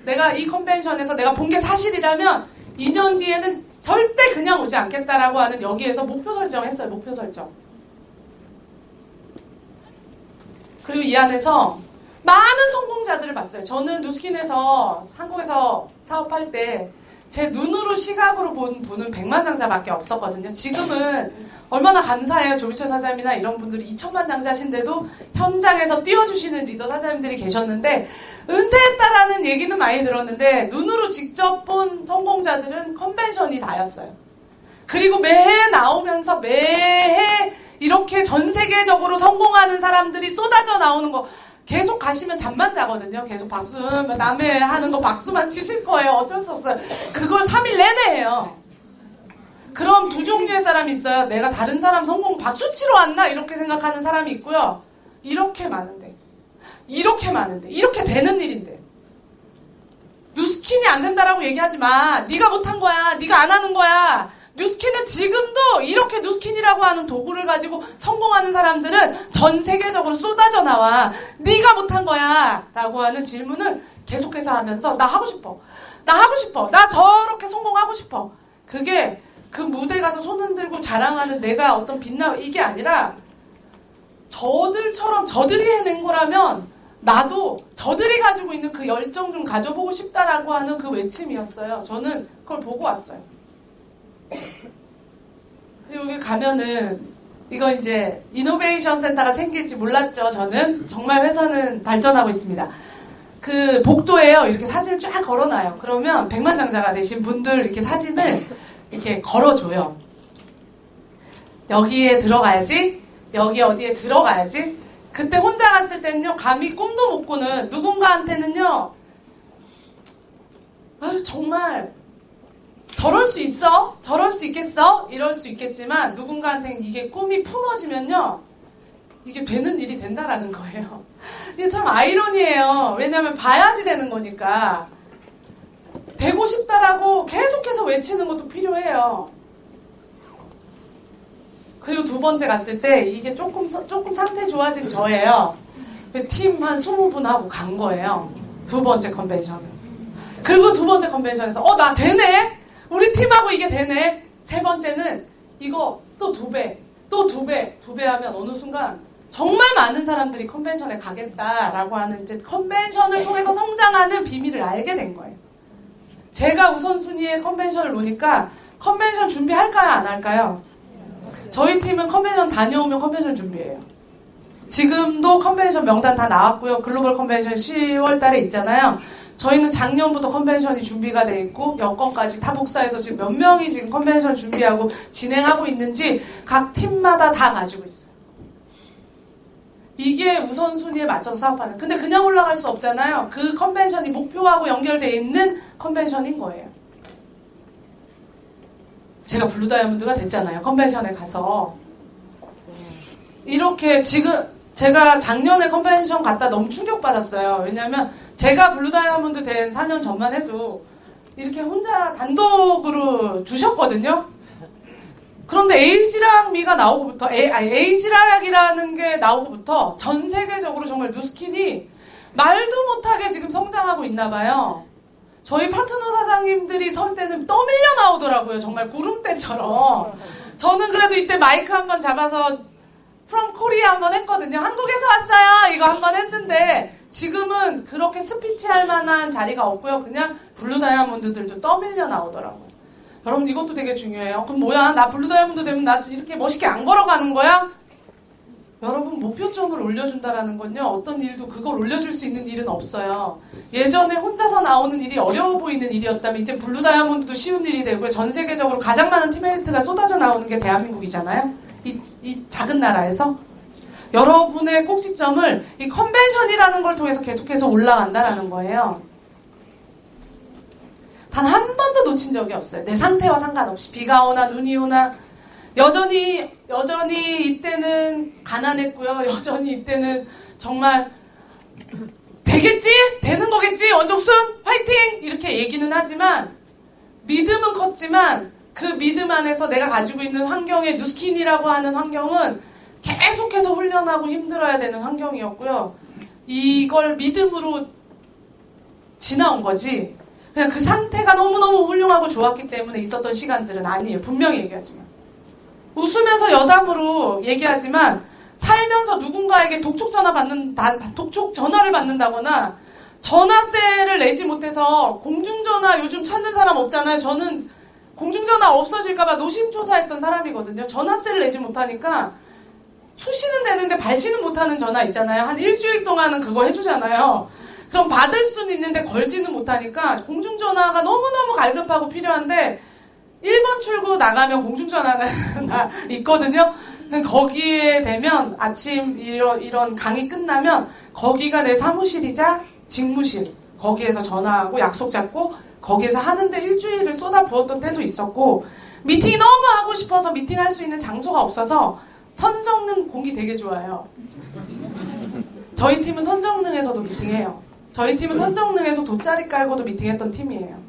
내가 이 컨벤션에서 내가 본 게 사실이라면 2년 뒤에는 절대 그냥 오지 않겠다라고 하는 여기에서 목표 설정했어요. 목표 설정. 그리고 이 안에서 많은 성공자들을 봤어요. 저는 누스킨에서 한국에서 사업할 때 제 눈으로 시각으로 본 분은 100만 장자밖에 없었거든요. 지금은 얼마나 감사해요. 조비철 사장님이나 이런 분들이 2천만 장자신데도 현장에서 띄워주시는 리더 사장님들이 계셨는데 은퇴했다라는 얘기는 많이 들었는데 눈으로 직접 본 성공자들은 컨벤션이 다였어요. 그리고 매해 나오면서 매해 이렇게 전 세계적으로 성공하는 사람들이 쏟아져 나오는 거 계속 가시면 잠만 자거든요. 계속 박수, 남의 하는 거 박수만 치실 거예요. 어쩔 수 없어요. 그걸 3일 내내 해요. 그럼 두 종류의 사람이 있어요. 내가 다른 사람 성공 박수 치러 왔나? 이렇게 생각하는 사람이 있고요. 이렇게 많은데 이렇게 되는 일인데 누스킨이 안 된다라고 얘기하지 마. 네가 못한 거야. 네가 안 하는 거야. 누스킨은 지금도 이렇게 누스킨이라고 하는 도구를 가지고 성공하는 사람들은 전 세계적으로 쏟아져 나와. 네가 못한 거야 라고 하는 질문을 계속해서 하면서 나 하고 싶어. 나 저렇게 성공하고 싶어. 그게 그 무대 가서 손 흔들고 자랑하는 내가 어떤 이게 아니라 저들처럼 저들이 해낸 거라면 나도 저들이 가지고 있는 그 열정 좀 가져보고 싶다라고 하는 그 외침이었어요. 저는 그걸 보고 왔어요. 그리고 여기 가면은 이거 이제 이노베이션 센터가 생길지 몰랐죠. 저는 정말 회사는 발전하고 있습니다. 그 복도에요. 이렇게 사진을 쫙 걸어놔요. 그러면 백만장자가 되신 분들 이렇게 사진을 이렇게 걸어줘요. 여기에 들어가야지. 여기 어디에 들어가야지. 그때 혼자 갔을 때는요. 감히 꿈도 못 꾸는 누군가한테는요. 아유, 정말 저럴 수 있어? 저럴 수 있겠어? 이럴 수 있겠지만 누군가한테는 이게 꿈이 품어지면요. 이게 되는 일이 된다라는 거예요. 이게 참 아이러니해요. 왜냐하면 봐야지 되는 거니까. 되고 싶다라고 계속해서 외치는 것도 필요해요. 그리고 두 번째 갔을 때 이게 조금 상태 좋아진 저예요. 팀 한 20분하고 간 거예요. 두 번째 컨벤션을. 그리고 두 번째 컨벤션에서 나 되네? 우리 팀하고 이게 되네? 세 번째는 이거 또 2배, 또 2배, 2배 하면 어느 순간 정말 많은 사람들이 컨벤션에 가겠다라고 하는 이제 컨벤션을 통해서 성장하는 비밀을 알게 된 거예요. 제가 우선순위에 컨벤션을 놓으니까 컨벤션 준비할까요? 안 할까요? 저희 팀은 컨벤션 다녀오면 컨벤션 준비해요. 지금도 컨벤션 명단 다 나왔고요. 글로벌 컨벤션 10월 달에 있잖아요. 저희는 작년부터 컨벤션이 준비가 돼 있고 여건까지 타 복사해서 지금 몇 명이 지금 컨벤션 준비하고 진행하고 있는지 각 팀마다 다 가지고 있어요. 이게 우선순위에 맞춰서 사업하는. 근데 그냥 올라갈 수 없잖아요. 그 컨벤션이 목표하고 연결되어 있는 컨벤션인 거예요. 제가 블루 다이아몬드가 됐잖아요. 컨벤션에 가서. 이렇게 지금 제가 작년에 컨벤션 갔다 너무 충격받았어요. 왜냐하면 제가 블루 다이아몬드 된 4년 전만 해도 이렇게 혼자 단독으로 주셨거든요. 그런데 에이지락미가 나오고부터 에이지락이라는 게 나오고부터 전 세계적으로 정말 누스킨이 말도 못하게 지금 성장하고 있나 봐요. 저희 파트너 사장님들이 설 때는 떠밀려 나오더라고요. 정말 구름대처럼. 저는 그래도 이때 마이크 한번 잡아서 From Korea 한번 했거든요. 한국에서 왔어요. 이거 한번 했는데 지금은 그렇게 스피치 할 만한 자리가 없고요. 그냥 블루 다이아몬드들도 떠밀려 나오더라고요. 여러분 이것도 되게 중요해요. 그럼 뭐야? 나 블루 다이아몬드 되면 나 이렇게 멋있게 안 걸어가는 거야? 여러분 목표점을 올려준다라는 건요. 어떤 일도 그걸 올려줄 수 있는 일은 없어요. 예전에 혼자서 나오는 일이 어려워 보이는 일이었다면 이제 블루 다이아몬드도 쉬운 일이 되고요. 전 세계적으로 가장 많은 팀메리트가 쏟아져 나오는 게 대한민국이잖아요. 이 작은 나라에서. 여러분의 꼭지점을 이 컨벤션이라는 걸 통해서 계속해서 올라간다라는 거예요. 단 한 번도 놓친 적이 없어요. 내 상태와 상관없이. 비가 오나 눈이 오나 여전히 이때는 가난했고요. 여전히 이때는 정말 되겠지? 되는 거겠지? 원종순 화이팅! 이렇게 얘기는 하지만 믿음은 컸지만 그 믿음 안에서 내가 가지고 있는 환경에 누스킨이라고 하는 환경은 계속해서 훈련하고 힘들어야 되는 환경이었고요. 이걸 믿음으로 지나온 거지. 그냥 그 상태가 너무너무 훌륭하고 좋았기 때문에 있었던 시간들은 아니에요. 분명히 얘기하지만. 웃으면서 여담으로 얘기하지만 살면서 누군가에게 독촉 전화를 받는다거나 전화세를 내지 못해서 공중전화 요즘 찾는 사람 없잖아요. 저는 공중전화 없어질까봐 노심초사했던 사람이거든요. 전화세를 내지 못하니까 수시는 되는데 발시는 못하는 전화 있잖아요. 한 일주일 동안은 그거 해주잖아요. 그럼 받을 수는 있는데 걸지는 못하니까 공중전화가 너무너무 갈급하고 필요한데 1번 출구 나가면 공중전화는 있거든요. 거기에 되면 아침 이런 강의 끝나면 거기가 내 사무실이자 직무실. 거기에서 전화하고 약속 잡고 거기에서 하는데 일주일을 쏟아부었던 때도 있었고 미팅이 너무 하고 싶어서 미팅할 수 있는 장소가 없어서 선정능 공이 되게 좋아요. 저희 팀은 선정능에서도 미팅해요. 저희 팀은 선정능에서 돗자리 깔고도 미팅했던 팀이에요.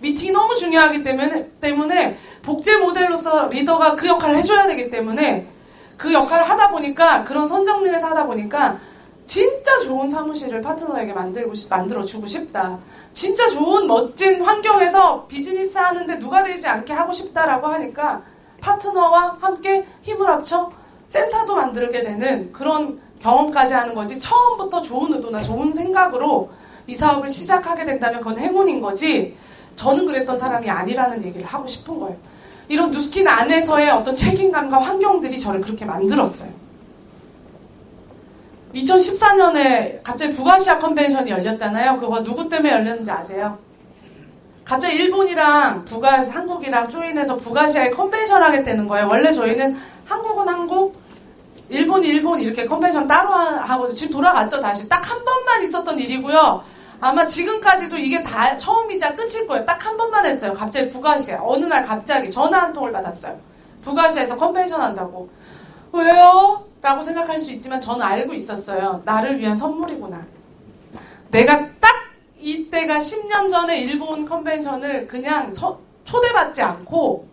미팅이 너무 중요하기 때문에 복제 모델로서 리더가 그 역할을 해줘야 되기 때문에 그 역할을 하다 보니까 그런 선정능에서 하다 보니까 진짜 좋은 사무실을 파트너에게 만들어주고 싶다. 진짜 좋은 멋진 환경에서 비즈니스 하는데 누가 되지 않게 하고 싶다라고 하니까 파트너와 함께 힘을 합쳐 센터도 만들게 되는 그런 경험까지 하는 거지. 처음부터 좋은 의도나 좋은 생각으로 이 사업을 시작하게 된다면 그건 행운인 거지. 저는 그랬던 사람이 아니라는 얘기를 하고 싶은 거예요. 이런 누스킨 안에서의 어떤 책임감과 환경들이 저를 그렇게 만들었어요. 2014년에 갑자기 북아시아 컨벤션이 열렸잖아요. 그거 누구 때문에 열렸는지 아세요? 갑자기 일본이랑 한국이랑 조인해서 북아시아에 컨벤션 하겠다는 거예요. 원래 저희는 한국은 한국, 일본이 일본 이렇게 컨벤션 따로 하고 지금 돌아갔죠. 다시 딱 한 번만 있었던 일이고요. 아마 지금까지도 이게 다 처음이자 끝일 거예요. 딱 한 번만 했어요. 갑자기 북아시아 어느 날 갑자기 전화 한 통을 받았어요. 북아시아에서 컨벤션 한다고. 왜요? 라고 생각할 수 있지만 저는 알고 있었어요. 나를 위한 선물이구나. 내가 딱 이때가 10년 전에 일본 컨벤션을 그냥 초대받지 않고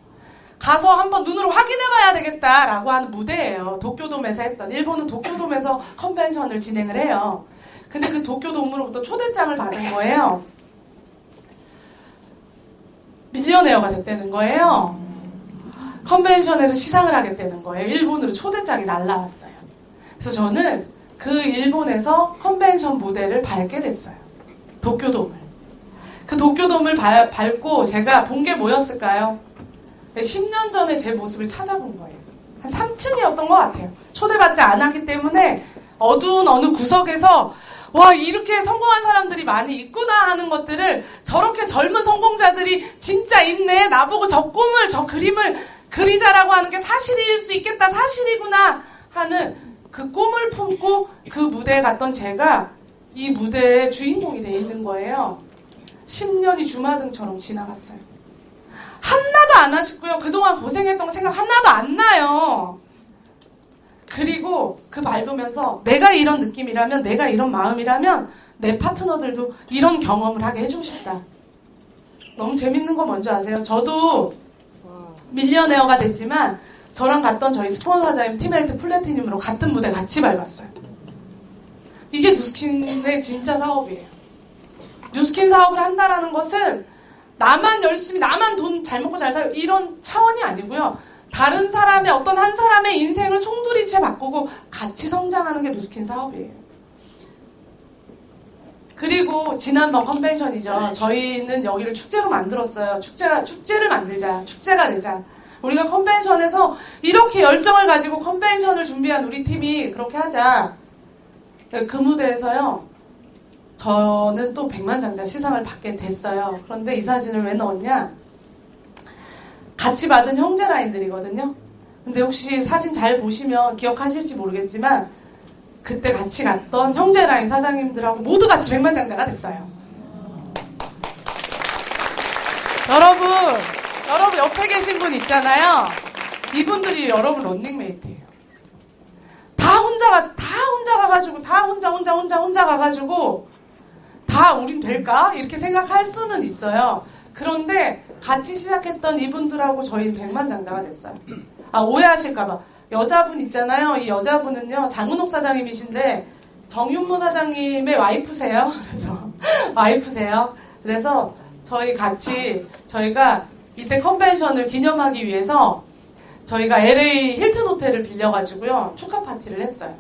가서 한번 눈으로 확인해봐야 되겠다라고 하는 무대예요. 도쿄돔에서 했던. 일본은 도쿄돔에서 컨벤션을 진행을 해요. 근데 그 도쿄돔으로부터 초대장을 받은 거예요. 밀리언웨어가 됐다는 거예요. 컨벤션에서 시상을 하겠다는 거예요. 일본으로 초대장이 날라왔어요. 그래서 저는 그 일본에서 컨벤션 무대를 밟게 됐어요. 도쿄돔을. 그 도쿄돔을 밟고 제가 본 게 뭐였을까요? 10년 전에 제 모습을 찾아본 거예요. 한 3층이었던 것 같아요. 초대받지 않았기 때문에 어두운 어느 구석에서 와, 이렇게 성공한 사람들이 많이 있구나 하는 것들을 저렇게 젊은 성공자들이 진짜 있네. 나보고 저 꿈을, 저 그림을 그리자라고 하는 게 사실일 수 있겠다. 사실이구나 하는 그 꿈을 품고 그 무대에 갔던 제가 이 무대의 주인공이 돼 있는 거예요. 10년이 주마등처럼 지나갔어요. 하나도 안 아쉽고요. 그동안 고생했던 거 생각 하나도 안 나요. 그리고 그 밟으면서 내가 이런 느낌이라면, 내가 이런 마음이라면 내 파트너들도 이런 경험을 하게 해주고 싶다. 너무 재밌는 거 뭔지 아세요? 저도 밀리언웨어가 됐지만 저랑 갔던 저희 스폰서자인 티멜트 플래티늄으로 같은 무대 같이 밟았어요. 이게 뉴스킨의 진짜 사업이에요. 뉴스킨 사업을 한다라는 것은 나만 열심히, 나만 돈 잘 먹고 잘 살고 이런 차원이 아니고요. 다른 사람의, 어떤 한 사람의 인생을 송두리째 바꾸고 같이 성장하는 게 뉴스킨 사업이에요. 그리고 지난번 컨벤션이죠. 저희는 여기를 축제로 만들었어요. 축제를 만들자. 축제가 되자. 우리가 컨벤션에서 이렇게 열정을 가지고 컨벤션을 준비한 우리 팀이 그렇게 하자. 그 무대에서요. 저는 또 백만장자 시상을 받게 됐어요. 그런데 이 사진을 왜 넣었냐? 같이 받은 형제 라인들이거든요. 근데 혹시 사진 잘 보시면 기억하실지 모르겠지만 그때 같이 갔던 형제 라인 사장님들하고 모두 같이 백만장자가 됐어요. 여러분 옆에 계신 분 있잖아요. 이분들이 여러분 런닝메이트예요. 다 혼자 가가지고 다 우린 될까? 이렇게 생각할 수는 있어요. 그런데 같이 시작했던 이분들하고 저희 백만장자가 됐어요. 아, 오해하실까봐. 여자분 있잖아요. 이 여자분은요, 장은옥 사장님이신데, 정윤모 사장님의 와이프세요. 그래서 저희가 이때 컨벤션을 기념하기 위해서 저희가 LA 힐튼 호텔을 빌려가지고요, 축하 파티를 했어요.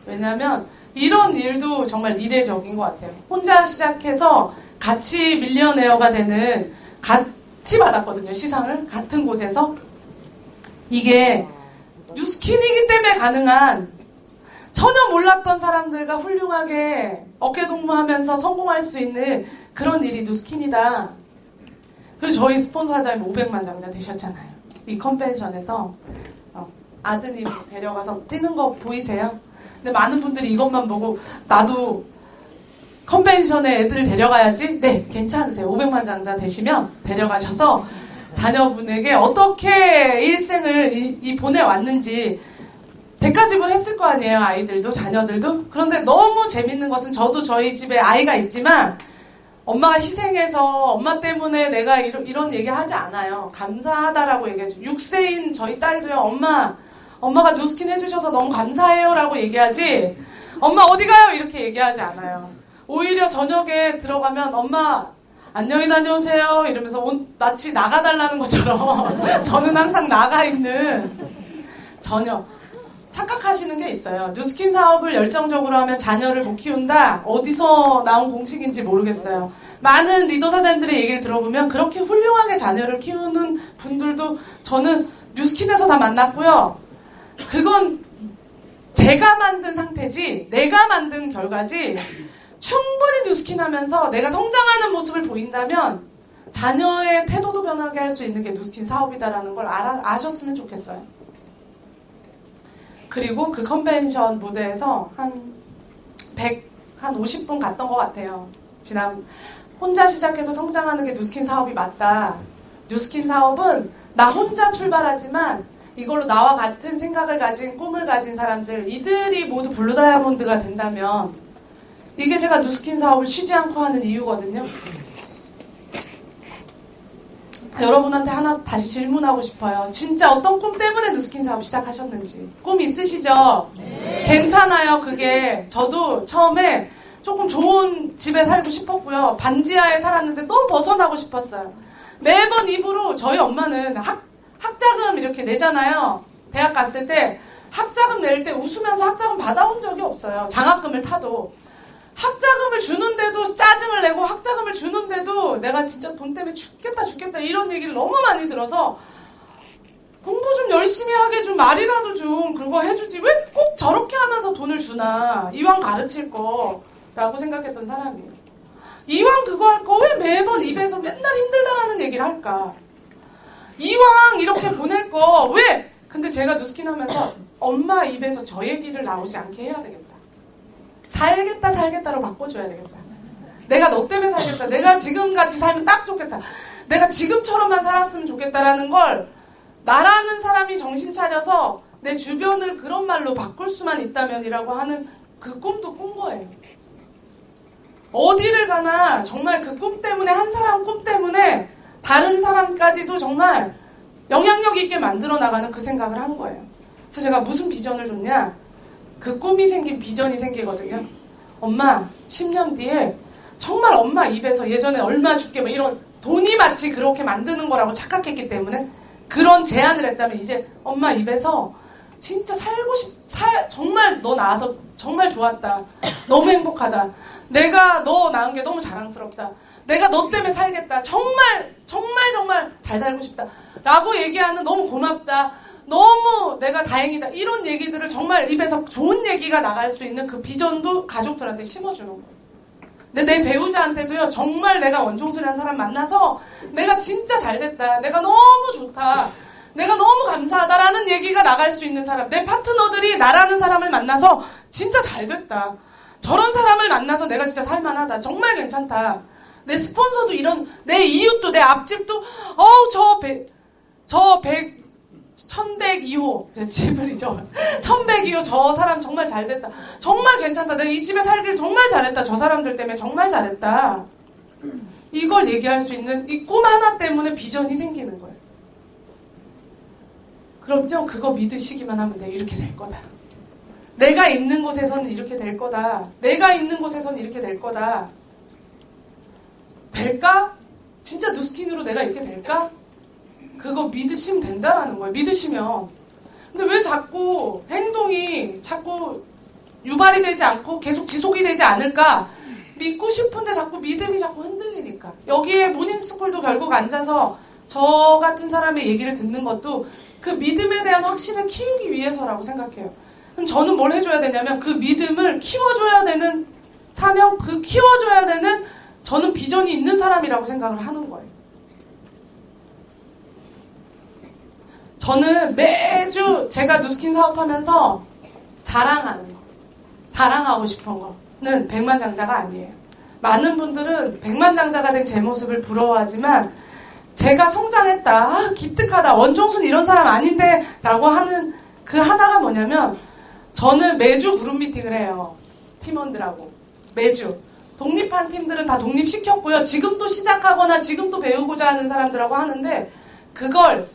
왜냐면, 이런 일도 정말 이례적인 것 같아요. 혼자 시작해서 같이 밀리언웨어가 되는, 같이 받았거든요, 시상을. 같은 곳에서. 이게 뉴스킨이기 때문에 가능한, 전혀 몰랐던 사람들과 훌륭하게 어깨동무하면서 성공할 수 있는 그런 일이 뉴스킨이다. 그래서 저희 스폰서 사장님 500만 장자 되셨잖아요. 이 컨벤션에서 아드님 데려가서 뛰는 거 보이세요? 근데 많은 분들이 이것만 보고 나도 컨벤션에 애들을 데려가야지? 네, 괜찮으세요. 500만 장자 되시면 데려가셔서 자녀분에게 어떻게 일생을 보내왔는지 대가집을 거 아니에요. 아이들도, 자녀들도. 그런데 너무 재밌는 것은 저도 저희 집에 아이가 있지만 엄마가 희생해서 엄마 때문에 내가 이런 얘기 하지 않아요. 감사하다라고 얘기하죠. 6세인 저희 딸도요. 엄마가 뉴스킨 해주셔서 너무 감사해요 라고 얘기하지, 엄마 어디 가요? 이렇게 얘기하지 않아요. 오히려 저녁에 들어가면 엄마 안녕히 다녀오세요 이러면서 마치 나가달라는 것처럼 저는 항상 나가 있는, 전혀 착각하시는 게 있어요. 뉴스킨 사업을 열정적으로 하면 자녀를 못 키운다? 어디서 나온 공식인지 모르겠어요. 많은 리더 사장님들의 얘기를 들어보면 그렇게 훌륭하게 자녀를 키우는 분들도 저는 뉴스킨에서 다 만났고요. 그건 제가 만든 상태지, 내가 만든 결과지, 충분히 뉴스킨 하면서 내가 성장하는 모습을 보인다면 자녀의 태도도 변하게 할 수 있는 게 뉴스킨 사업이다라는 걸 아셨으면 좋겠어요. 그리고 그 컨벤션 무대에서 한 50분 갔던 것 같아요. 혼자 시작해서 성장하는 게 뉴스킨 사업이 맞다. 뉴스킨 사업은 나 혼자 출발하지만 이걸로 나와 같은 생각을 가진, 꿈을 가진 사람들, 이들이 모두 블루 다이아몬드가 된다면 이게 제가 뉴스킨 사업을 쉬지 않고 하는 이유거든요. 여러분한테 하나 다시 질문하고 싶어요. 진짜 어떤 꿈 때문에 뉴스킨 사업 시작하셨는지. 꿈 있으시죠? 네. 괜찮아요, 그게. 저도 처음에 조금 좋은 집에 살고 싶었고요. 반지하에 살았는데 너무 벗어나고 싶었어요. 매번 입으로 저희 엄마는 학자금 이렇게 내잖아요. 대학 갔을 때 학자금 낼 때 웃으면서 학자금 받아온 적이 없어요. 장학금을 타도. 학자금을 주는데도 짜증을 내고 학자금을 주는데도 내가 진짜 돈 때문에 죽겠다 이런 얘기를 너무 많이 들어서 공부 좀 열심히 하게 좀 말이라도 좀 그거 해주지 왜 꼭 저렇게 하면서 돈을 주나 이왕 가르칠 거라고 생각했던 사람이에요. 이왕 그거 할 거 왜 매번 입에서 맨날 힘들다라는 얘기를 할까. 이왕 이렇게 보낼 거 왜. 근데 제가 뉴스킨 하면서 엄마 입에서 저 얘기를 나오지 않게 해야 되겠다. 살겠다로 바꿔줘야 되겠다. 내가 너 때문에 살겠다. 내가 지금같이 살면 딱 좋겠다. 내가 지금처럼만 살았으면 좋겠다라는 걸 나라는 사람이 정신 차려서 내 주변을 그런 말로 바꿀 수만 있다면이라고 하는 그 꿈도 꾼 거예요. 어디를 가나 정말 그 꿈 때문에, 한 사람 꿈 때문에 다른 사람까지도 정말 영향력 있게 만들어 나가는 그 생각을 한 거예요. 그래서 제가 무슨 비전을 줬냐? 그 꿈이 생긴 비전이 생기거든요. 엄마 10년 뒤에 정말 엄마 입에서 예전에 얼마 줄게 뭐 이런 돈이 마치 그렇게 만드는 거라고 착각했기 때문에 그런 제안을 했다면 이제 엄마 입에서 진짜 정말 너 나와서 정말 좋았다. 너무 행복하다. 내가 너 낳은 게 너무 자랑스럽다. 내가 너 때문에 살겠다. 정말 잘 살고 싶다. 라고 얘기하는 너무 고맙다. 너무 내가 다행이다. 이런 얘기들을 정말 입에서 좋은 얘기가 나갈 수 있는 그 비전도 가족들한테 심어주는 거예요. 근데 내 배우자한테도요. 정말 내가 원종술이라는 사람 만나서 내가 진짜 잘됐다. 내가 너무 좋다. 내가 너무 감사하다라는 얘기가 나갈 수 있는 사람. 내 파트너들이 나라는 사람을 만나서 진짜 잘됐다. 저런 사람을 만나서 내가 진짜 살만하다. 정말 괜찮다. 내 스폰서도 내 이웃도 내 앞집도 1102호 제 집을이죠. 1102호 저 사람 정말 잘됐다. 정말 괜찮다. 내가 이 집에 살길 정말 잘했다. 저 사람들 때문에 정말 잘했다. 이걸 얘기할 수 있는 이 꿈 하나 때문에 비전이 생기는 거예요. 그럼요. 그거 믿으시기만 하면 돼. 이렇게 될 거다. 내가 있는 곳에서는 이렇게 될 거다. 내가 있는 곳에서는 이렇게 될 거다. 될까? 진짜 뉴스킨으로 내가 이렇게 될까? 그거 믿으시면 된다라는 거예요. 믿으시면. 근데 왜 자꾸 행동이 자꾸 유발이 되지 않고 계속 지속이 되지 않을까? 믿고 싶은데 자꾸 믿음이 자꾸 흔들리니까. 여기에 모닝스쿨도 결국 앉아서 저 같은 사람의 얘기를 듣는 것도 그 믿음에 대한 확신을 키우기 위해서라고 생각해요. 그럼 저는 뭘 해줘야 되냐면 그 믿음을 키워줘야 되는 사명, 그 키워줘야 되는 저는 비전이 있는 사람이라고 생각을 하는 거예요. 저는 매주 제가 뉴스킨 사업하면서 자랑하는 거, 자랑하고 싶은 거는 백만장자가 아니에요. 많은 분들은 백만장자가 된 제 모습을 부러워하지만 제가 성장했다, 기특하다, 원종순 이런 사람 아닌데 라고 하는 그 하나가 뭐냐면 저는 매주 그룹 미팅을 해요. 팀원들하고. 매주. 독립한 팀들은 다 독립시켰고요. 지금 또 시작하거나 지금 또 배우고자 하는 사람들하고 하는데 그걸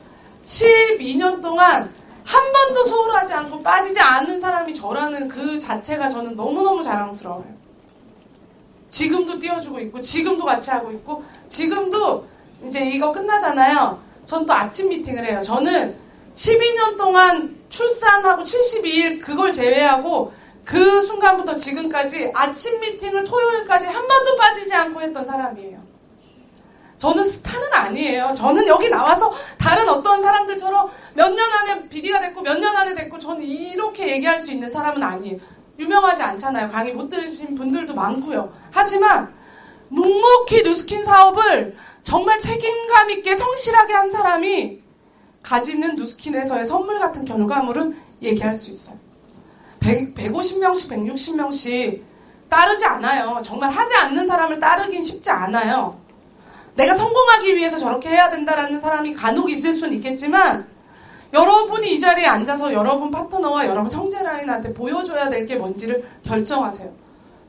12년 동안 한 번도 소홀하지 않고 빠지지 않는 사람이 저라는 그 자체가 저는 너무너무 자랑스러워요. 지금도 띄워주고 있고 지금도 같이 하고 있고 지금도 이제 이거 끝나잖아요. 전 또 아침 미팅을 해요. 저는 12년 동안 출산하고 72일 그걸 제외하고 그 순간부터 지금까지 아침 미팅을 토요일까지 한 번도 빠지지 않고 했던 사람이에요. 저는 스타는 아니에요. 저는 여기 나와서 다른 어떤 사람들처럼 몇 년 안에 BD가 됐고 몇 년 안에 됐고 저는 이렇게 얘기할 수 있는 사람은 아니에요. 유명하지 않잖아요. 강의 못 들으신 분들도 많고요. 하지만 묵묵히 누스킨 사업을 정말 책임감 있게 성실하게 한 사람이 가지는 누스킨에서의 선물 같은 결과물은 얘기할 수 있어요. 150명씩 160명씩 따르지 않아요. 정말 하지 않는 사람을 따르긴 쉽지 않아요. 내가 성공하기 위해서 저렇게 해야 된다라는 사람이 간혹 있을 수는 있겠지만 여러분이 이 자리에 앉아서 여러분 파트너와 여러분 형제라인한테 보여줘야 될 게 뭔지를 결정하세요.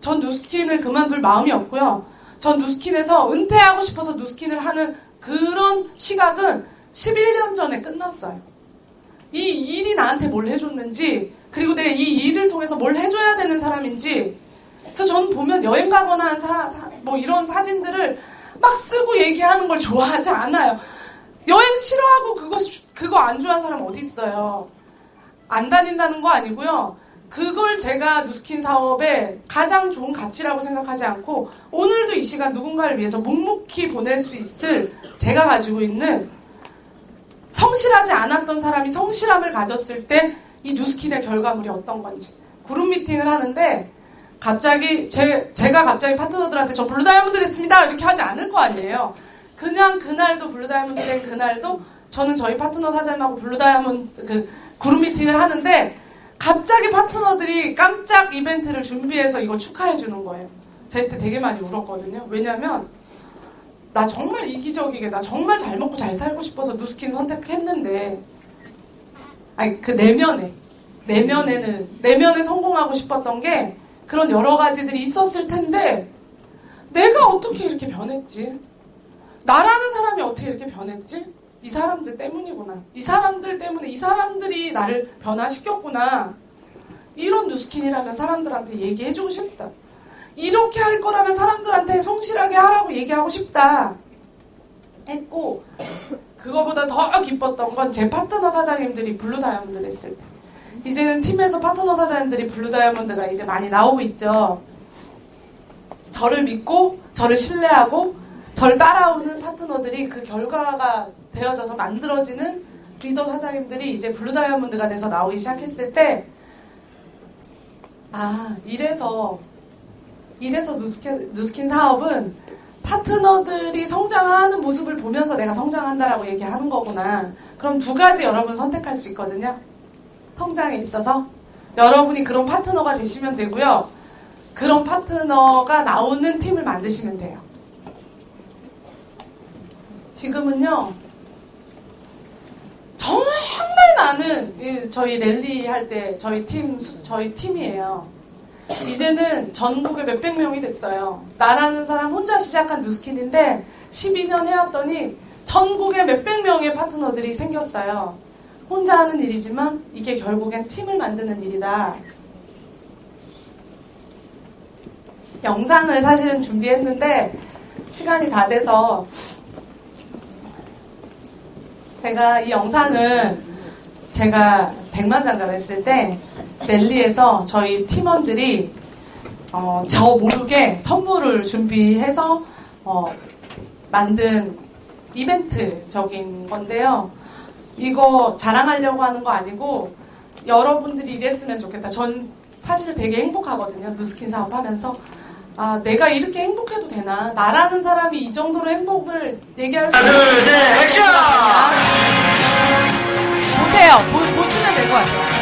전 누스킨을 그만둘 마음이 없고요. 전 누스킨에서 은퇴하고 싶어서 누스킨을 하는 그런 시각은 11년 전에 끝났어요. 이 일이 나한테 뭘 해줬는지 그리고 내가 이 일을 통해서 뭘 해줘야 되는 사람인지 그래서 전 보면 여행 가거나 한 뭐 이런 사진들을 막 쓰고 얘기하는 걸 좋아하지 않아요. 여행 싫어하고 그거 안 좋아하는 사람 어디 있어요. 안 다닌다는 거 아니고요. 그걸 제가 누스킨 사업의 가장 좋은 가치라고 생각하지 않고 오늘도 이 시간 누군가를 위해서 묵묵히 보낼 수 있을 제가 가지고 있는 성실하지 않았던 사람이 성실함을 가졌을 때 이 누스킨의 결과물이 어떤 건지 그룹 미팅을 하는데 갑자기 제가 갑자기 파트너들한테 저 블루다이아몬드 됐습니다 이렇게 하지 않을 거 아니에요. 그냥 그날도 블루다이아몬드 된 그날도 저는 저희 파트너 사장님하고 블루다이아몬드 그 그룹 미팅을 하는데 갑자기 파트너들이 깜짝 이벤트를 준비해서 이거 축하해 주는 거예요. 제 때 되게 많이 울었거든요. 왜냐면 나 정말 이기적이게 나 정말 잘 먹고 잘 살고 싶어서 누스킨 선택했는데 아니 그 내면에 성공하고 싶었던 게 그런 여러 가지들이 있었을 텐데 내가 어떻게 이렇게 변했지? 나라는 사람이 어떻게 이렇게 변했지? 이 사람들 때문이구나. 이 사람들 때문에 이 사람들이 나를 변화시켰구나. 이런 누스킨이라면 사람들한테 얘기해주고 싶다. 이렇게 할 거라면 사람들한테 성실하게 하라고 얘기하고 싶다. 했고 그거보다 더 기뻤던 건 제 파트너 사장님들이 블루다이아몬드 됐을 때. 이제는 팀에서 파트너 사장님들이 블루다이아몬드가 이제 많이 나오고 있죠. 저를 믿고 저를 신뢰하고 저를 따라오는 파트너들이 그 결과가 되어져서 만들어지는 리더 사장님들이 이제 블루다이아몬드가 돼서 나오기 시작했을 때 이래서 누스킨 사업은 파트너들이 성장하는 모습을 보면서 내가 성장한다라고 얘기하는 거구나. 그럼 두 가지 여러분 선택할 수 있거든요. 성장에 있어서 여러분이 그런 파트너가 되시면 되고요. 그런 파트너가 나오는 팀을 만드시면 돼요. 지금은요. 정말 많은 저희 랠리 할 때 저희 팀이에요. 이제는 전국에 몇백 명이 됐어요. 나라는 사람 혼자 시작한 누스킨인데 12년 해왔더니 전국에 몇백 명의 파트너들이 생겼어요. 혼자 하는 일이지만 이게 결국엔 팀을 만드는 일이다. 영상을 사실은 준비했는데 시간이 다 돼서 제가 이 영상은 제가 백만장자를 했을 때 랠리에서 저희 팀원들이 저 모르게 선물을 준비해서 만든 이벤트적인 건데요. 이거 자랑하려고 하는 거 아니고 여러분들이 이랬으면 좋겠다. 전 사실 되게 행복하거든요. 누스킨 사업하면서 내가 이렇게 행복해도 되나? 나라는 사람이 이 정도로 행복을 얘기할 수 있는 하나, 둘, 셋, 액션! 보세요. 보시면 될 것 같아요.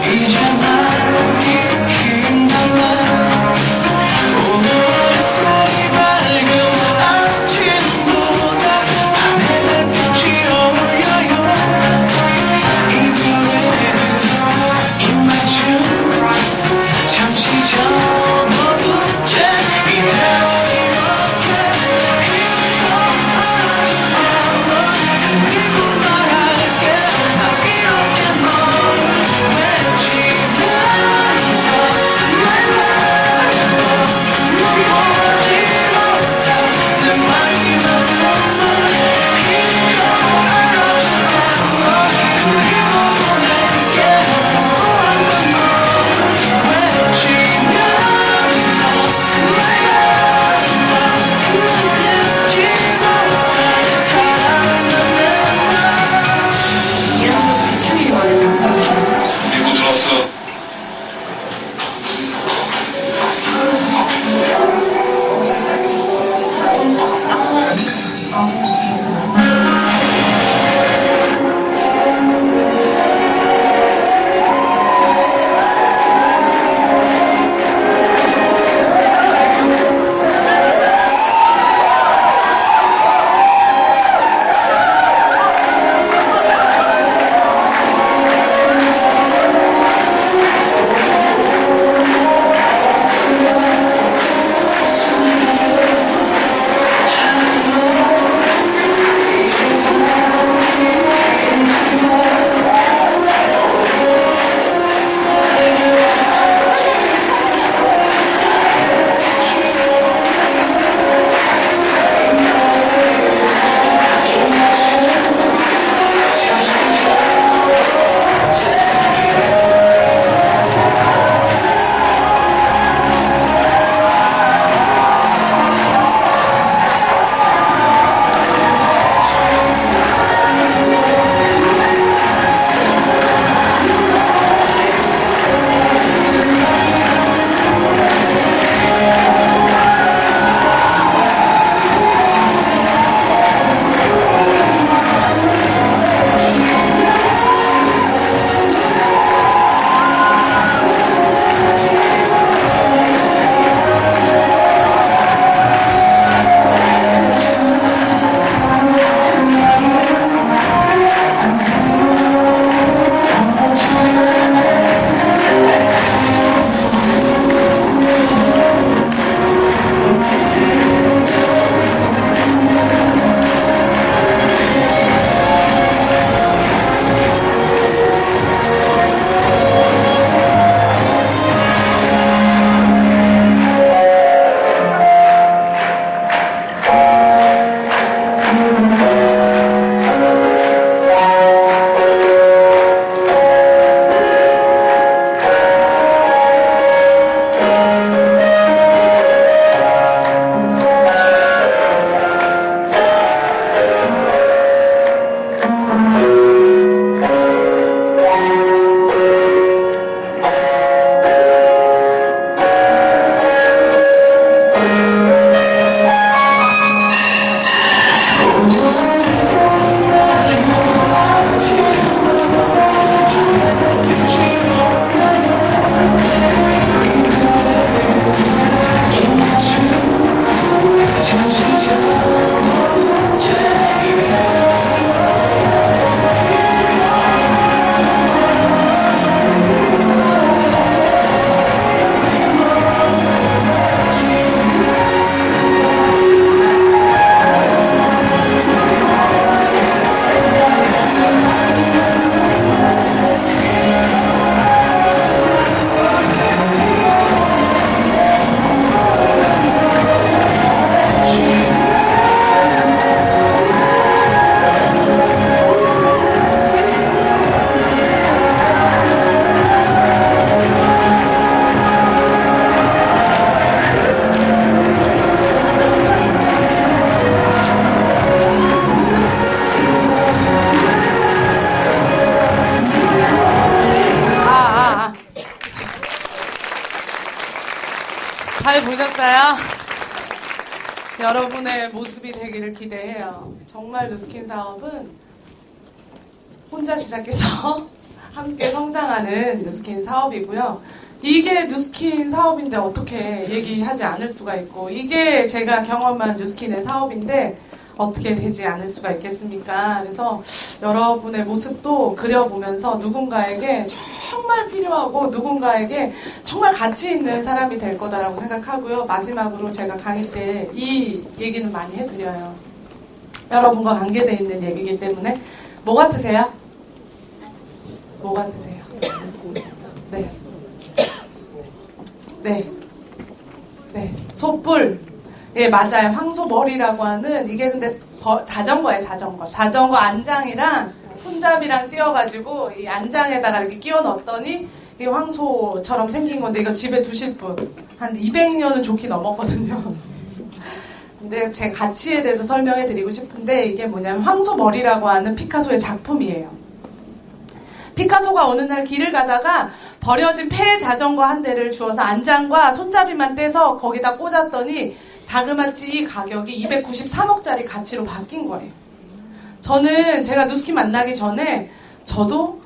이제 날 느낀 달라 잘했어요. 여러분의 모습이 되기를 기대해요. 정말 누스킨 사업은 혼자 시작해서 함께 성장하는 누스킨 사업이고요. 이게 누스킨 사업인데 어떻게 얘기하지 않을 수가 있고, 이게 제가 경험한 누스킨의 사업인데 어떻게 되지 않을 수가 있겠습니까? 그래서 여러분의 모습도 그려보면서 누군가에게 정말 필요하고 누군가에게 정말 가치 있는 사람이 될 거다라고 생각하고요. 마지막으로 제가 강의 때 이 얘기는 많이 해드려요. 여러분과 관계돼 있는 얘기이기 때문에. 뭐 같으세요? 뭐 같으세요? 네. 네. 네. 소뿔. 예, 맞아요. 황소머리라고 하는, 이게 근데 자전거예요, 자전거. 자전거 안장이랑 손잡이랑 띄어가지고 이 안장에다가 이렇게 끼워 넣었더니 이 황소처럼 생긴 건데, 이거 집에 두실 분. 한 200년은 좋게 넘었거든요. 근데 제 가치에 대해서 설명해 드리고 싶은데, 이게 뭐냐면 황소머리라고 하는 피카소의 작품이에요. 피카소가 어느 날 길을 가다가 버려진 폐 자전거 한 대를 주워서 안장과 손잡이만 떼서 거기다 꽂았더니 자그마치 이 가격이 293억짜리 가치로 바뀐 거예요. 저는 제가 누스킨 만나기 전에 저도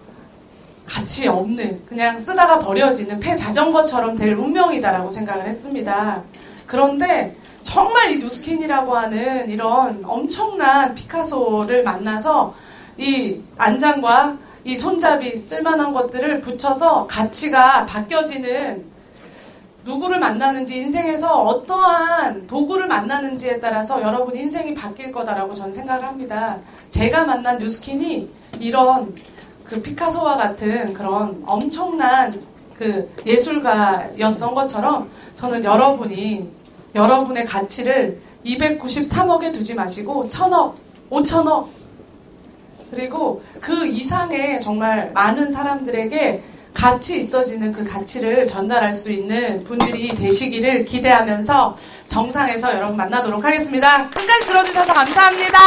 가치 없는, 그냥 쓰다가 버려지는 폐 자전거처럼 될 운명이다라고 생각을 했습니다. 그런데 정말 이 누스킨이라고 하는 이런 엄청난 피카소를 만나서 이 안장과 이 손잡이 쓸만한 것들을 붙여서 가치가 바뀌어지는, 누구를 만나는지, 인생에서 어떠한 도구를 만나는지에 따라서 여러분 인생이 바뀔 거다라고 저는 생각을 합니다. 제가 만난 누스킨이 이런 그 피카소와 같은 그런 엄청난 그 예술가였던 것처럼, 저는 여러분의 가치를 293억에 두지 마시고 1000억, 5000억, 그리고 그 이상의 정말 많은 사람들에게 가치 있어지는 그 가치를 전달할 수 있는 분들이 되시기를 기대하면서 정상에서 여러분 만나도록 하겠습니다. 끝까지 들어주셔서 감사합니다.